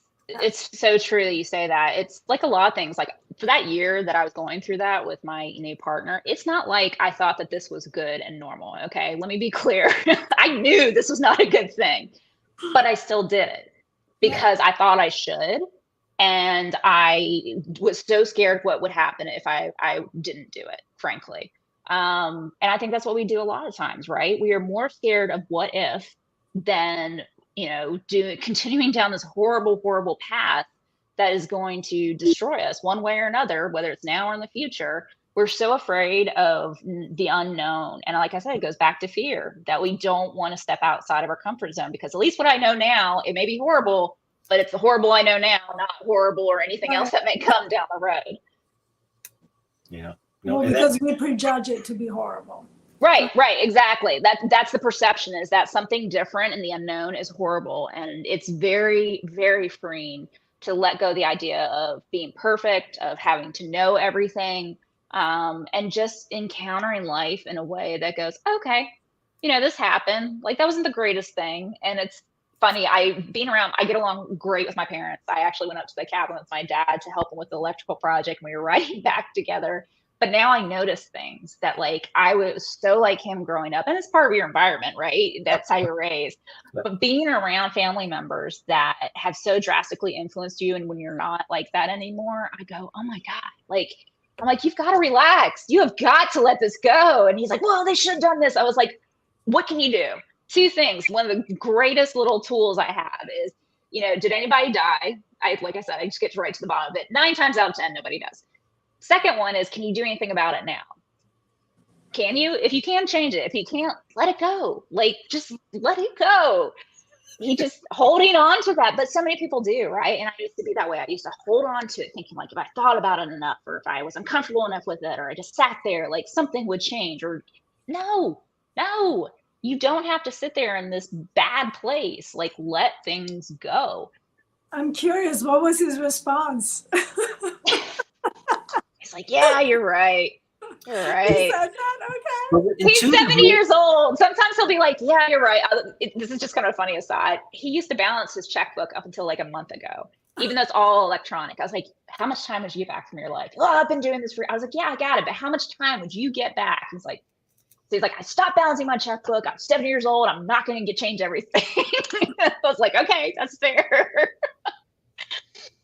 so true that you say that. It's like a lot of things. Like for that year that I was going through that with my new partner, it's not like I thought that this was good and normal. Okay, let me be clear. I knew this was not a good thing, but I still did it because I thought I should. And I was so scared what would happen if I didn't do it, frankly. And I think that's what we do a lot of times, right? We are more scared of what if than, continuing down this horrible, horrible path that is going to destroy us one way or another, whether it's now or in the future. We're so afraid of the unknown. And like I said, it goes back to fear that we don't want to step outside of our comfort zone, because at least what I know now, it may be horrible, but it's the horrible I know now, not horrible or anything else that may come down the road.
Yeah.
No, well, because we prejudge it to be horrible.
Right, exactly. That's the perception, is that something different and the unknown is horrible. And it's very, very freeing to let go the idea of being perfect, of having to know everything, and just encountering life in a way that goes, okay, this happened. Like, that wasn't the greatest thing. And it's funny, I get along great with my parents. I actually went up to the cabin with my dad to help him with the electrical project, and we were writing back together. But now I notice things that, like, I was so like him growing up, and it's part of your environment, right? That's how you're raised. But being around family members that have so drastically influenced you, and when you're not like that anymore, I go, oh my God, I'm like, you've got to relax. You have got to let this go. And he's like, well, they should have done this. I was like, what can you do? Two things. One of the greatest little tools I have is, did anybody die? Like I said, I just get right to the bottom of it. 9 times out of 10, nobody does. Second one is, can you do anything about it now? Can you? If you can, change it. If you can't, let it go. Like, just let it go. You just holding on to that. But so many people do, right? And I used to be that way. I used to hold on to it, thinking like, if I thought about it enough, or if I was uncomfortable enough with it, or I just sat there, like something would change. Or no, you don't have to sit there in this bad place. Like, let things go.
I'm curious, what was his response?
He's like, yeah, you're right. You're right.
He said that? Okay.
He's 70 years old. Sometimes he'll be like, yeah, you're right. This is just kind of a funny aside. He used to balance his checkbook up until like a month ago, even though it's all electronic. I was like, how much time would you get back from your life? Oh, I've been doing this I was like, yeah, I got it. But how much time would you get back? He's like, I stopped balancing my checkbook. I'm 70 years old. I'm not going to change everything. I was like, okay, that's fair.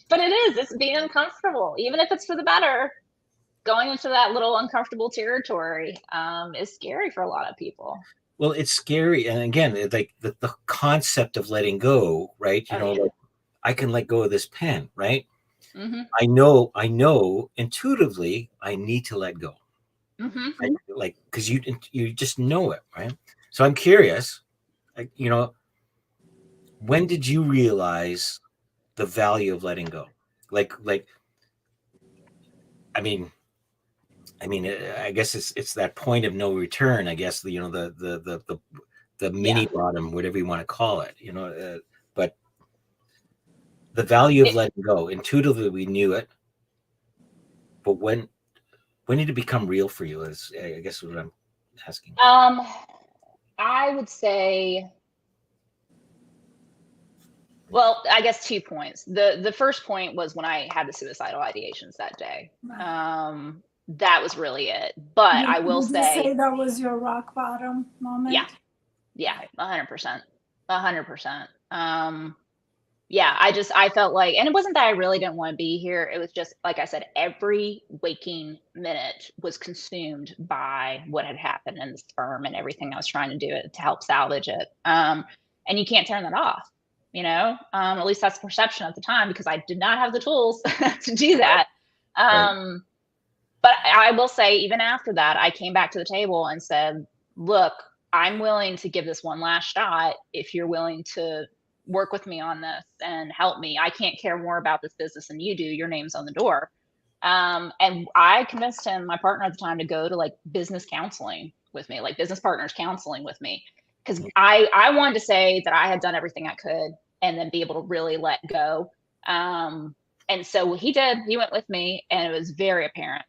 But it's being uncomfortable, even if it's for the better. Going into that little uncomfortable territory is scary for a lot of people.
Well, it's scary. And again, like the concept of letting go, right? Like, I can let go of this pen, right? Mm-hmm. I know intuitively I need to let go. Mm-hmm. Because you just know it, right? So I'm curious, when did you realize the value of letting go? I guess it's that point of no return. I guess the mini bottom, whatever you want to call it. But the value of letting go. Intuitively, we knew it, but when did it become real for you? Is I guess what I'm asking.
I would say, well, I guess 2 points. The first point was when I had the suicidal ideations that day. That was really it. But I will say
that was your rock bottom moment.
Yeah, 100%. Yeah, I felt like, and it wasn't that I really didn't want to be here. It was just, like I said, every waking minute was consumed by what had happened in this firm and everything I was trying to do it to help salvage it. And you can't turn that off, at least that's the perception at the time, because I did not have the tools to do that.
Right.
But I will say, even after that, I came back to the table and said, look, I'm willing to give this one last shot if you're willing to work with me on this and help me. I can't care more about this business than you do. Your name's on the door. And I convinced him, my partner at the time, to go to like business counseling with me, like business partners counseling with me. Because I wanted to say that I had done everything I could and then be able to really let go. And so he did. He went with me, and it was very apparent.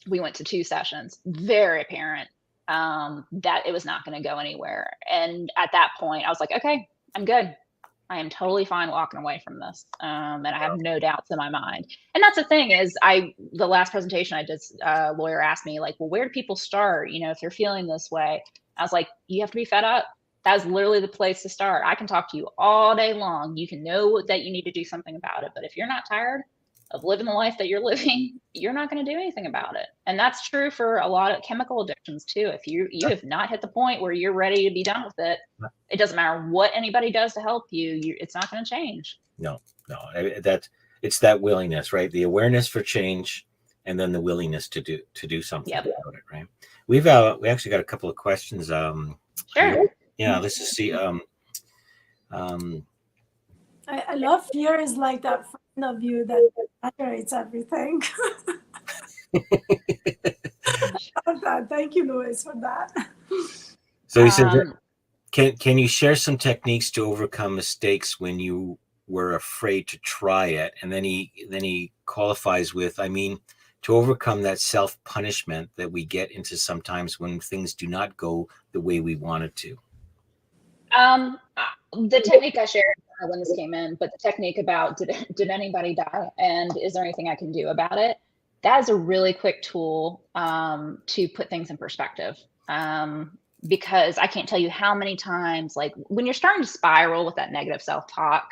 We went to 2 sessions, very apparent that it was not going to go anywhere. And at that point, I was like, okay, I'm good. I am totally fine walking away from this. And I have no doubts in my mind. And that's the thing is, the last presentation I did, lawyer asked me like, well, where do people start? If they're feeling this way. I was like, you have to be fed up. That was literally the place to start. I can talk to you all day long. You can know that you need to do something about it. But if you're not tired of living the life that you're living, you're not going to do anything about it. And that's true for a lot of chemical addictions too. If you have not hit the point where you're ready to be done with it, it doesn't matter what anybody does to help you, it's not going to change.
No. It's that willingness, right? The awareness for change, and then the willingness to do something about it, right? We actually got a couple of questions.
Sure.
Yeah, let's just see.
I love fear is like that friend of you that exaggerates everything. Thank you, Louis, for that.
So he said, can you share some techniques to overcome mistakes when you were afraid to try it? And then he qualifies with, to overcome that self-punishment that we get into sometimes when things do not go the way we wanted to.
The technique I shared when this came in, but the technique about did anybody die and is there anything I can do about it? That is a really quick tool to put things in perspective. Because I can't tell you how many times, like when you're starting to spiral with that negative self-talk,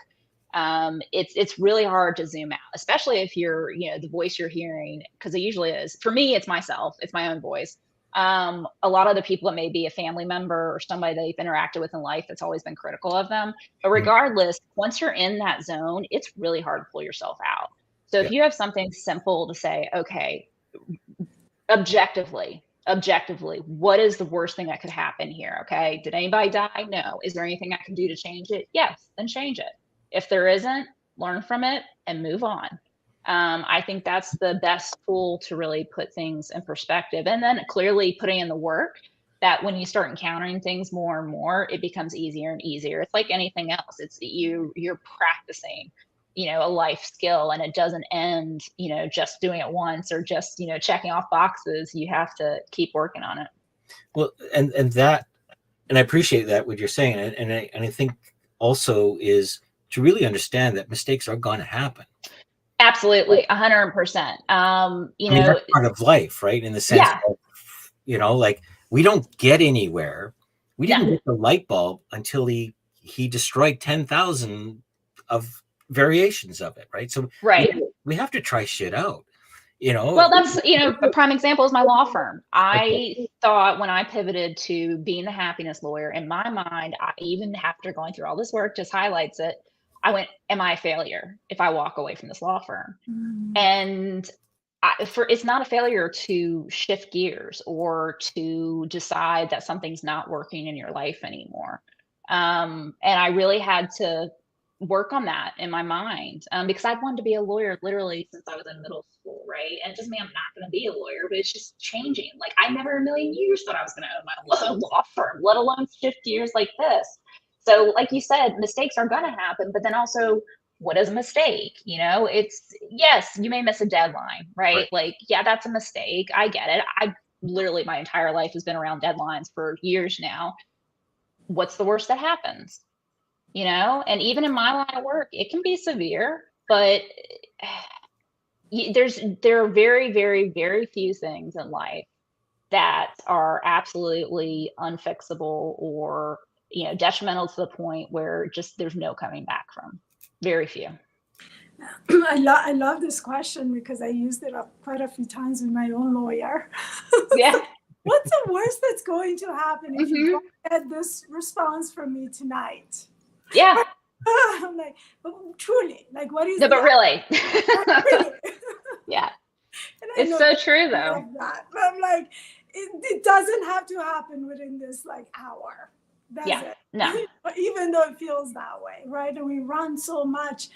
it's really hard to zoom out, especially if you're, the voice you're hearing, because it usually is. For me, it's myself, it's my own voice. A lot of the people, it may be a family member or somebody they've interacted with in life that's always been critical of them. But regardless, once you're in that zone, it's really hard to pull yourself out. So if you have something simple to say, okay, objectively, what is the worst thing that could happen here? Okay, did anybody die? No. Is there anything I can do to change it? Yes, then change it. If there isn't, learn from it and move on. I think that's the best tool to really put things in perspective. And then clearly putting in the work that when you start encountering things more and more, it becomes easier and easier. It's like anything else. It's you're practicing, a life skill, and it doesn't end, just doing it once or just, checking off boxes. You have to keep working on it.
Well, and I appreciate that what you're saying. And I think also is to really understand that mistakes are going to happen.
Absolutely, 100%.
That's part of life, right? In the sense of, like we don't get anywhere. We didn't get the light bulb until he destroyed 10,000 of variations of it, right? So we have to try shit out.
Well, that's, a prime example is my law firm. I thought when I pivoted to being the happiness lawyer, in my mind, even after going through all this work, just highlights it. I went, am I a failure if I walk away from this law firm? Mm-hmm. And it's not a failure to shift gears or to decide that something's not working in your life anymore. And I really had to work on that in my mind because I'd wanted to be a lawyer literally since I was in middle school, right? And it doesn't mean I'm not going to be a lawyer, but it's just changing. Like I never in a million years thought I was going to own my own law firm, let alone shift gears like this. So like you said, mistakes are going to happen, but then also what is a mistake? It's, yes, you may miss a deadline, right? Like, yeah, that's a mistake. I get it. I literally, my entire life has been around deadlines for years now. What's the worst that happens? And even in my line of work, it can be severe, but there are very, very, very few things in life that are absolutely unfixable or, detrimental to the point where just there's no coming back from. Very few.
I love this question because I used it quite a few times with my own lawyer.
Yeah.
What's the worst that's going to happen if you
Mhm.
don't get this response from me tonight?
Yeah.
I'm like, but truly, like, what is
No, but
the
really.
really?
Yeah.
And I
It's
know
so
that
true
I
though.
love that. But I'm like, it doesn't have to happen within this like hour. That's
Yeah.
it.
No.
But even though it feels that way, right? And we run so much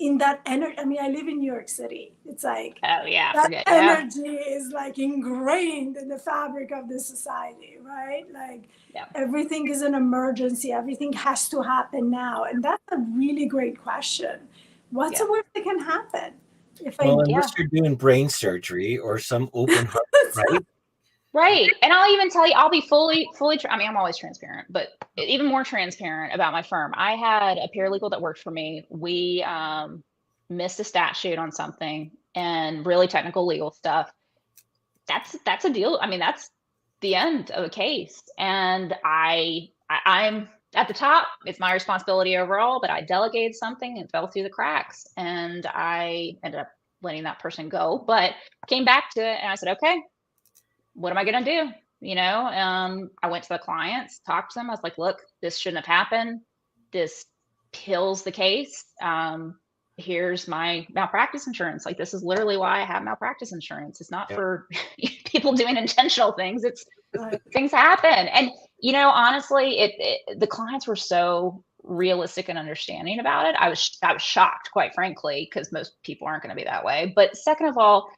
in that energy. I mean, I live in New York City. It's like
Oh yeah.
that
Forget. Yeah.
energy is like ingrained in the fabric of the society, right? Like
Yeah.
everything is an emergency. Everything has to happen now. And that's a really great question. What's
Yeah.
the worst that can happen? If
Well,
I
unless you're doing brain surgery or some open heart, right?
Right. And I'll even tell you, I'll be fully, I mean, I'm always transparent, but even more transparent about my firm. I had a paralegal that worked for me. We missed a statute on something and really technical legal stuff. That's a deal. I mean, that's the end of a case. And I'm at the top. It's my responsibility overall, but I delegated something and fell through the cracks. And I ended up letting that person go, but came back to it and I said, okay, what am I going to do? I went to the clients, talked to them. I was like, look, this shouldn't have happened. This kills the case. Here's my malpractice insurance. Like, this is literally why I have malpractice insurance. It's not for people doing intentional things. It's things happen. And, honestly, the clients were so realistic and understanding about it. I was shocked, quite frankly, because most people aren't going to be that way. But second of all,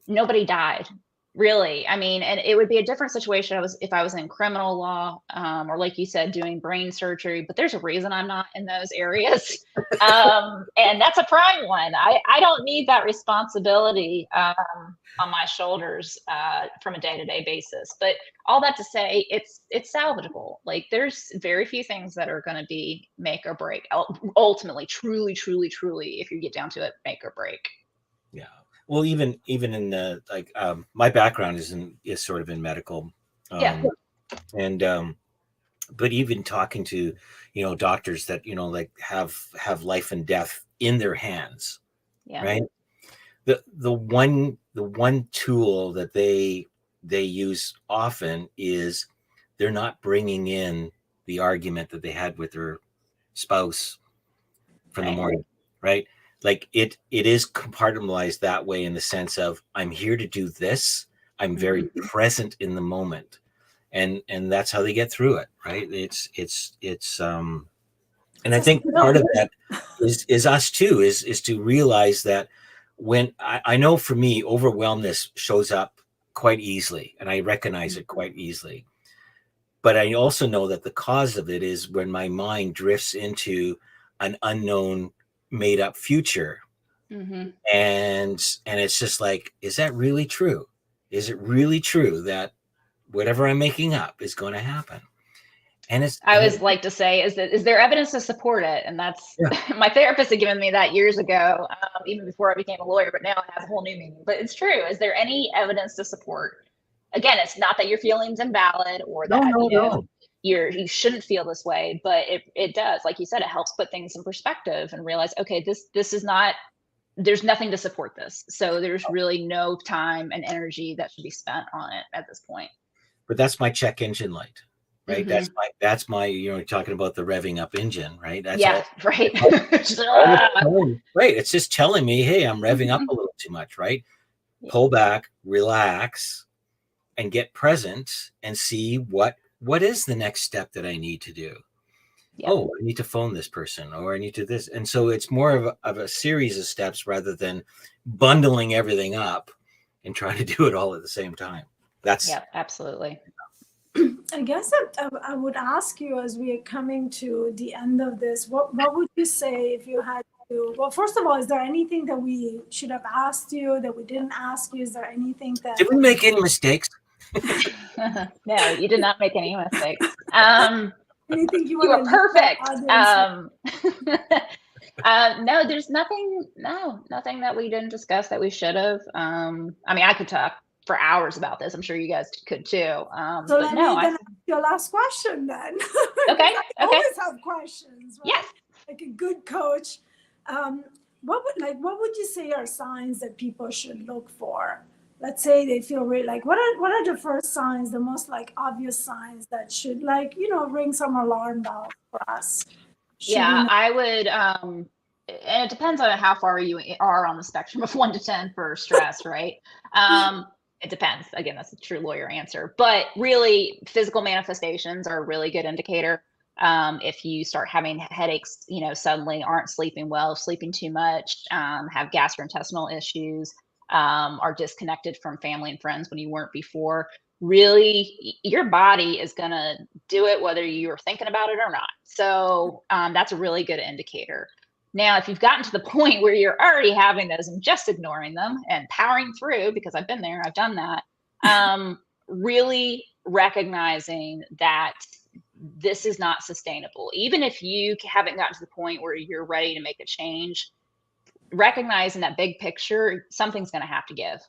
nobody died. Really. I mean, and it would be a different situation if I was in criminal law, or like you said, doing brain surgery, but there's a reason I'm not in those areas. And that's a prime one. I don't need that responsibility on my shoulders from a day-to-day basis. But all that to say, it's salvageable. Like, there's very few things that are going to be make or break. Ultimately, truly, truly, truly, if you get down to it, make or break.
Yeah. Well, even in the my background is sort of in medical, and but even talking to doctors that like have life and death in their hands, right? The one tool that they use often is they're not bringing in the argument that they had with their spouse from the morning, right? Like it is compartmentalized that way, in the sense of, I'm here to do this. I'm very present in the moment. And that's how they get through it, right? It's and I think part of that is us too, is to realize that when I know for me, overwhelmness shows up quite easily, and I recognize it quite easily. But I also know that the cause of it is when my mind drifts into an unknown, made up future. And it's just like, is that really true? Is it really true that whatever I'm making up is going to happen? And
I always like to say, is there evidence to support it? And that's my therapist had given me that years ago, even before I became a lawyer, but now I have a whole new meaning. But it's true. Is there any evidence to support? Again, it's not that your feeling's invalid or that you shouldn't feel this way, but it does. Like you said, it helps put things in perspective and realize, okay, this is not, there's nothing to support this. So there's really no time and energy that should be spent on it at this point.
But that's my check engine light, right? That's my talking about the revving up engine, right? That's all.
Right.
Right. It's just telling me, hey, I'm revving up a little too much, right? Pull back, relax, and get present and see what is the next step that I need to do. Oh, I need to phone this person, or I need to this. And so it's more of a series of steps rather than bundling everything up and trying to do it all at the same time. That's
absolutely.
I guess I would ask you, as we are coming to the end of this, what would you say if you had to? Well, first of all, is there anything that we should have asked you that we didn't ask you? Is there anything that
did we make any mistakes?
No, you did not make any mistakes.
Anything you
were perfect. No, there's nothing that we didn't discuss that we should have. I mean, I could talk for hours about this. I'm sure you guys could too.
So let me ask your last question then.
Okay.
I always have questions, right?
Yes.
Like a good coach What would you say are signs that people should look for? Let's say they feel really like, what are the first signs, the most like obvious signs that should like, ring some alarm bells for us? Should we
Yeah,
know?
I would, and it depends on how far you are on the spectrum of 1 to 10 for stress, right? It depends. Again, that's a true lawyer answer. But really, physical manifestations are a really good indicator. If you start having headaches, suddenly aren't sleeping well, sleeping too much, have gastrointestinal issues, are disconnected from family and friends when you weren't before, really, your body is going to do it whether you're thinking about it or not. So that's a really good indicator. Now, if you've gotten to the point where you're already having those and just ignoring them and powering through, because I've been there, I've done that, really recognizing that this is not sustainable. Even if you haven't gotten to the point where you're ready to make a change, recognizing that big picture, something's going to have to give,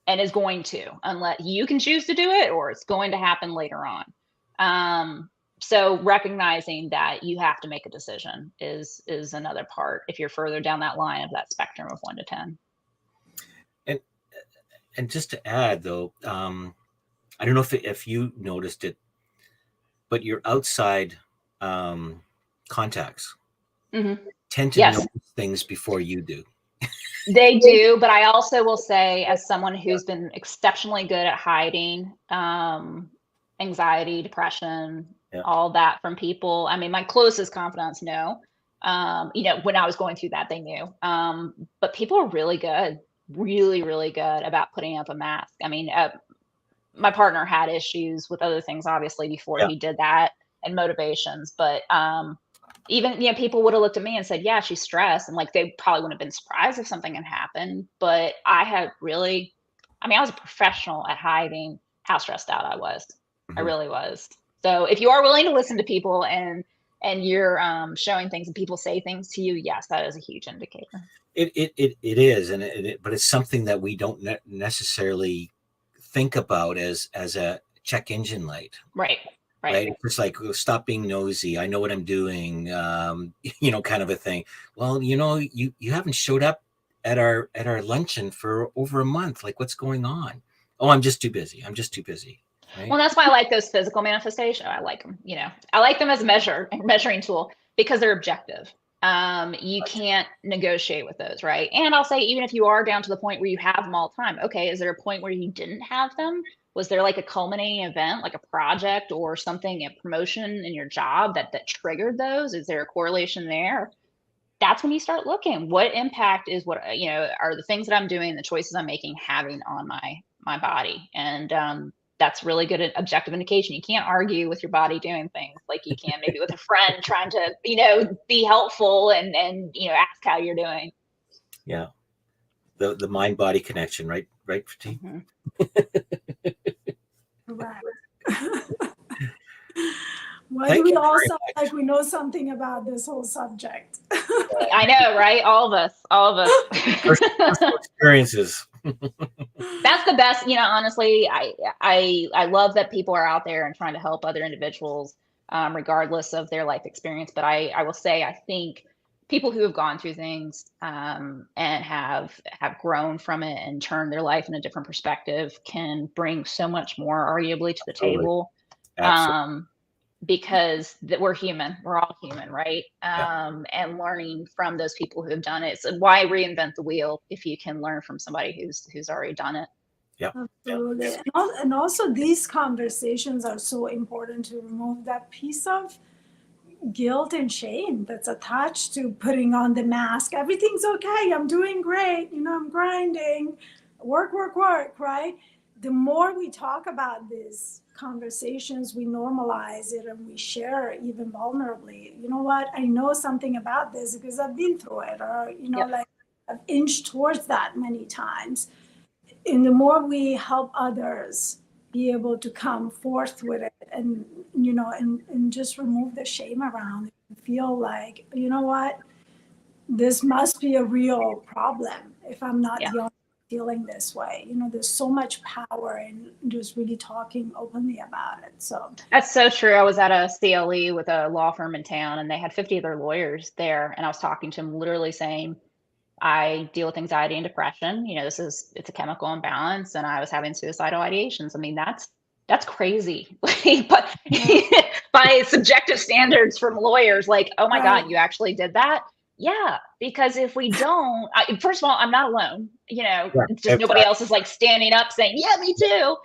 and is going to, unless you can choose to do it or it's going to happen later on. So recognizing that you have to make a decision is another part if you're further down that line of that spectrum of 1 to 10.
And just to add though, I don't know if you noticed it, but your outside contacts tend to
Yes.
notice things before you do.
They do, but I also will say, as someone who's been exceptionally good at hiding anxiety, depression, all that from people. I mean, my closest confidants know. When I was going through that, they knew. But people are really good, really, really good about putting up a mask. I mean, my partner had issues with other things, obviously, before he did that, and motivations. But even, people would have looked at me and said, yeah, she's stressed. And like, they probably wouldn't have been surprised if something had happened. But I was a professional at hiding how stressed out I was. I really was. So if you are willing to listen to people and you're showing things and people say things to you, yes, that is a huge indicator.
It is. But it's something that we don't necessarily think about as a check engine light.
Right.
It's just like, stop being nosy. I know what I'm doing, kind of a thing. Well, you haven't showed up at our luncheon for over a month. Like, what's going on? Oh, I'm just too busy. Right?
Well, that's why I like those physical manifestations. I like them, I like them as a measuring tool because they're objective. You can't negotiate with those, right? And I'll say, even if you are down to the point where you have them all the time, okay, is there a point where you didn't have them? Was there like a culminating event, like a project or something, a promotion in your job that triggered those? Is there a correlation there? That's when you start looking. What impact is are the things that I'm doing, the choices I'm making, having on my body? And that's really good at objective indication. You can't argue with your body doing things like you can maybe with a friend trying to be helpful and ask how you're doing.
Yeah. The mind body connection, right, Fatih?
Right. Why do we all sound like we know something about this whole subject?
I know, right? All of us.
Personal experiences.
That's the best, honestly. I love that people are out there and trying to help other individuals, regardless of their life experience. But I will say, I think people who have gone through things and have grown from it and turned their life in a different perspective can bring so much more, arguably, to the table.
Absolutely.
Because we're human, we're all human, right? And learning from those people who have done it. So why reinvent the wheel if you can learn from somebody who's already done it?
Yeah,
absolutely. And also, these conversations are so important to remove that piece of guilt and shame that's attached to putting on the mask. Everything's okay. I'm doing great. I'm grinding. Work, right? The more we talk about these conversations, we normalize it and we share even vulnerably. You know what? I know something about this because I've been through it, or, like I've inched towards that many times. And the more we help others be able to come forth with it and, and just remove the shame around it, and feel like, you know what? This must be a real problem if I'm not the only feeling this way. You know, there's so much power in just really talking openly about it. So
that's so true. I was at a CLE with a law firm in town, and they had 50 other lawyers there, and I was talking to them, literally saying, I deal with anxiety and depression. You know, it's a chemical imbalance, and I was having suicidal ideations. I mean, that's crazy. But by subjective standards from lawyers, like, oh my God, you actually did that? Yeah, because if we don't, first of all, I'm not alone. You know, it's just nobody else is like standing up saying, yeah, me too.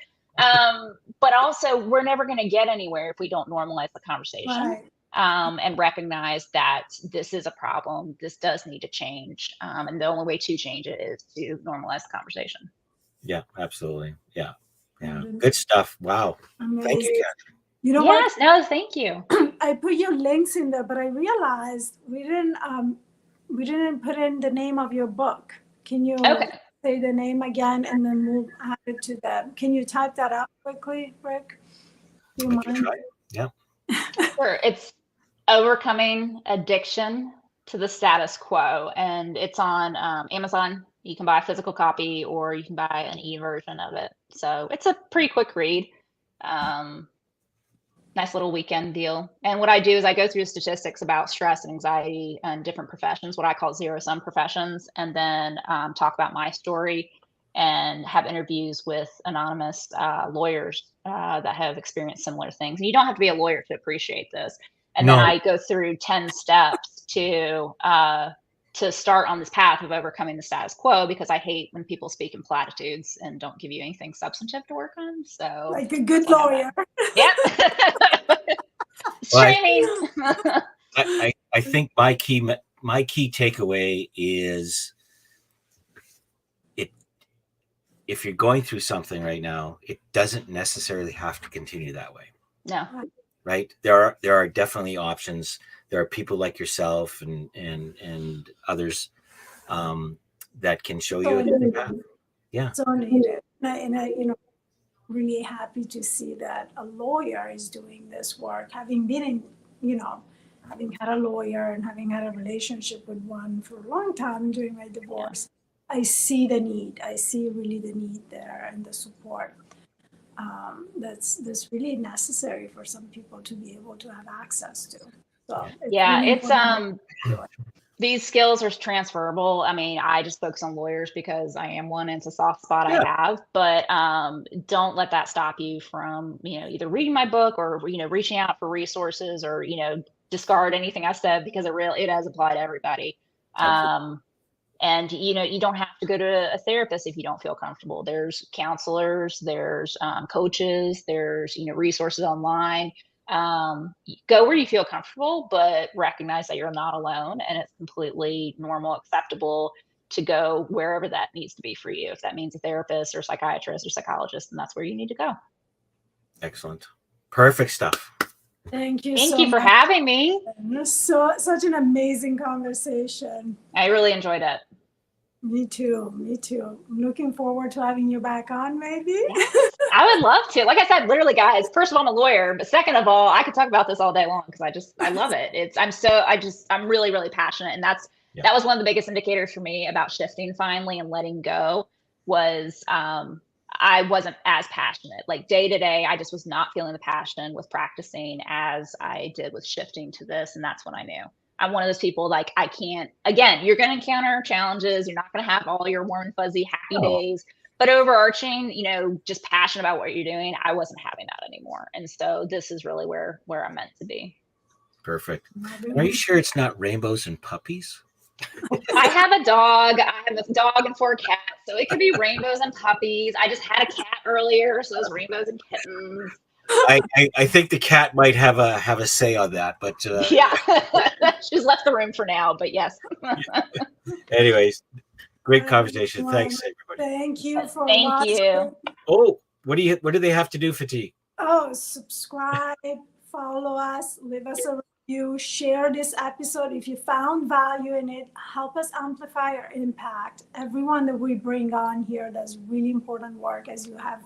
But also, we're never going to get anywhere if we don't normalize the conversation. And recognize that this is a problem. This does need to change. And the only way to change it is to normalize the conversation.
Yeah, absolutely. Yeah. Yeah. Good stuff. Wow.
Amazing.
Thank you, Kathryn.
You know
what? No, thank you.
I put your links in there, but I realized we didn't put in the name of your book. Can you say the name again, and then we'll add it to them? Can you type that up quickly, Rick? Do you mind?
Yeah.
Sure. It's Overcoming Addiction to the Status Quo, and it's on Amazon. You can buy a physical copy, or you can buy an e-version of it. So it's a pretty quick read. Nice little weekend deal. And what I do is I go through statistics about stress and anxiety and different professions, what I call zero-sum professions, and then talk about my story and have interviews with anonymous lawyers that have experienced similar things. And you don't have to be a lawyer to appreciate this. And then I go through 10 steps to start on this path of overcoming the status quo, because I hate when people speak in platitudes and don't give you anything substantive to work on. So
like a good lawyer.
Yep. Training.
I think my key takeaway is if you're going through something right now, it doesn't necessarily have to continue that way.
No.
Right. There are definitely options. There are people like yourself and others that can show you a different path. Yeah.
So needed. And I, you know, really happy to see that a lawyer is doing this work, having been in, you know, having had a lawyer and having had a relationship with one for a long time during my divorce. I see the need. I see really the need there and the support. That's really necessary for some people to be able to have access to. So
it's these skills are transferable. I mean, I just focus on lawyers because I am one, and it's a soft spot I have, but don't let that stop you from, you know, either reading my book or, you know, reaching out for resources, or, you know, discard anything I said, because it does apply to everybody. And, you know, you don't have to go to a therapist if you don't feel comfortable. There's counselors, there's coaches, there's, you know, resources online. Go where you feel comfortable, but recognize that you're not alone, and it's completely normal, acceptable to go wherever that needs to be for you. If that means a therapist or psychiatrist or psychologist, then that's where you need to go.
Excellent. Perfect stuff.
Thank you.
Thank you for having me.
Such an amazing conversation.
I really enjoyed it.
Me too. I'm looking forward to having you back on, maybe.
I would love to. Like I said, literally, guys, first of all, I'm a lawyer, but second of all, I could talk about this all day long, because I love it. I'm really, really passionate. And that was one of the biggest indicators for me about shifting finally and letting go was, I wasn't as passionate. Like day to day, I just was not feeling the passion with practicing as I did with shifting to this. And that's when I knew. I'm one of those people, like, I can't, again, you're going to encounter challenges. You're not going to have all your warm, fuzzy, happy days, but overarching, you know, just passionate about what you're doing. I wasn't having that anymore. And so this is really where I'm meant to be.
Perfect. Are you sure it's not rainbows and puppies?
I have a dog. I have a dog and 4 cats. So it could be rainbows and puppies. I just had a cat earlier. So it's rainbows and kittens.
I think the cat might have a say on that, but
yeah, she's left the room for now. But yes.
Anyways, great conversation. Thanks, everybody.
Thank you for
watching. You.
Oh, what do they have to do, Fatih?
Oh, subscribe, follow us, leave us a review, share this episode if you found value in it. Help us amplify our impact. Everyone that we bring on here does really important work, as you have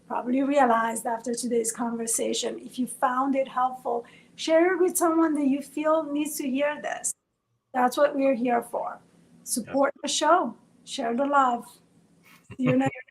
probably realized after today's conversation. If you found it helpful, share it with someone that you feel needs to hear this. That's what we're here for. Support the show. Share the love. See you next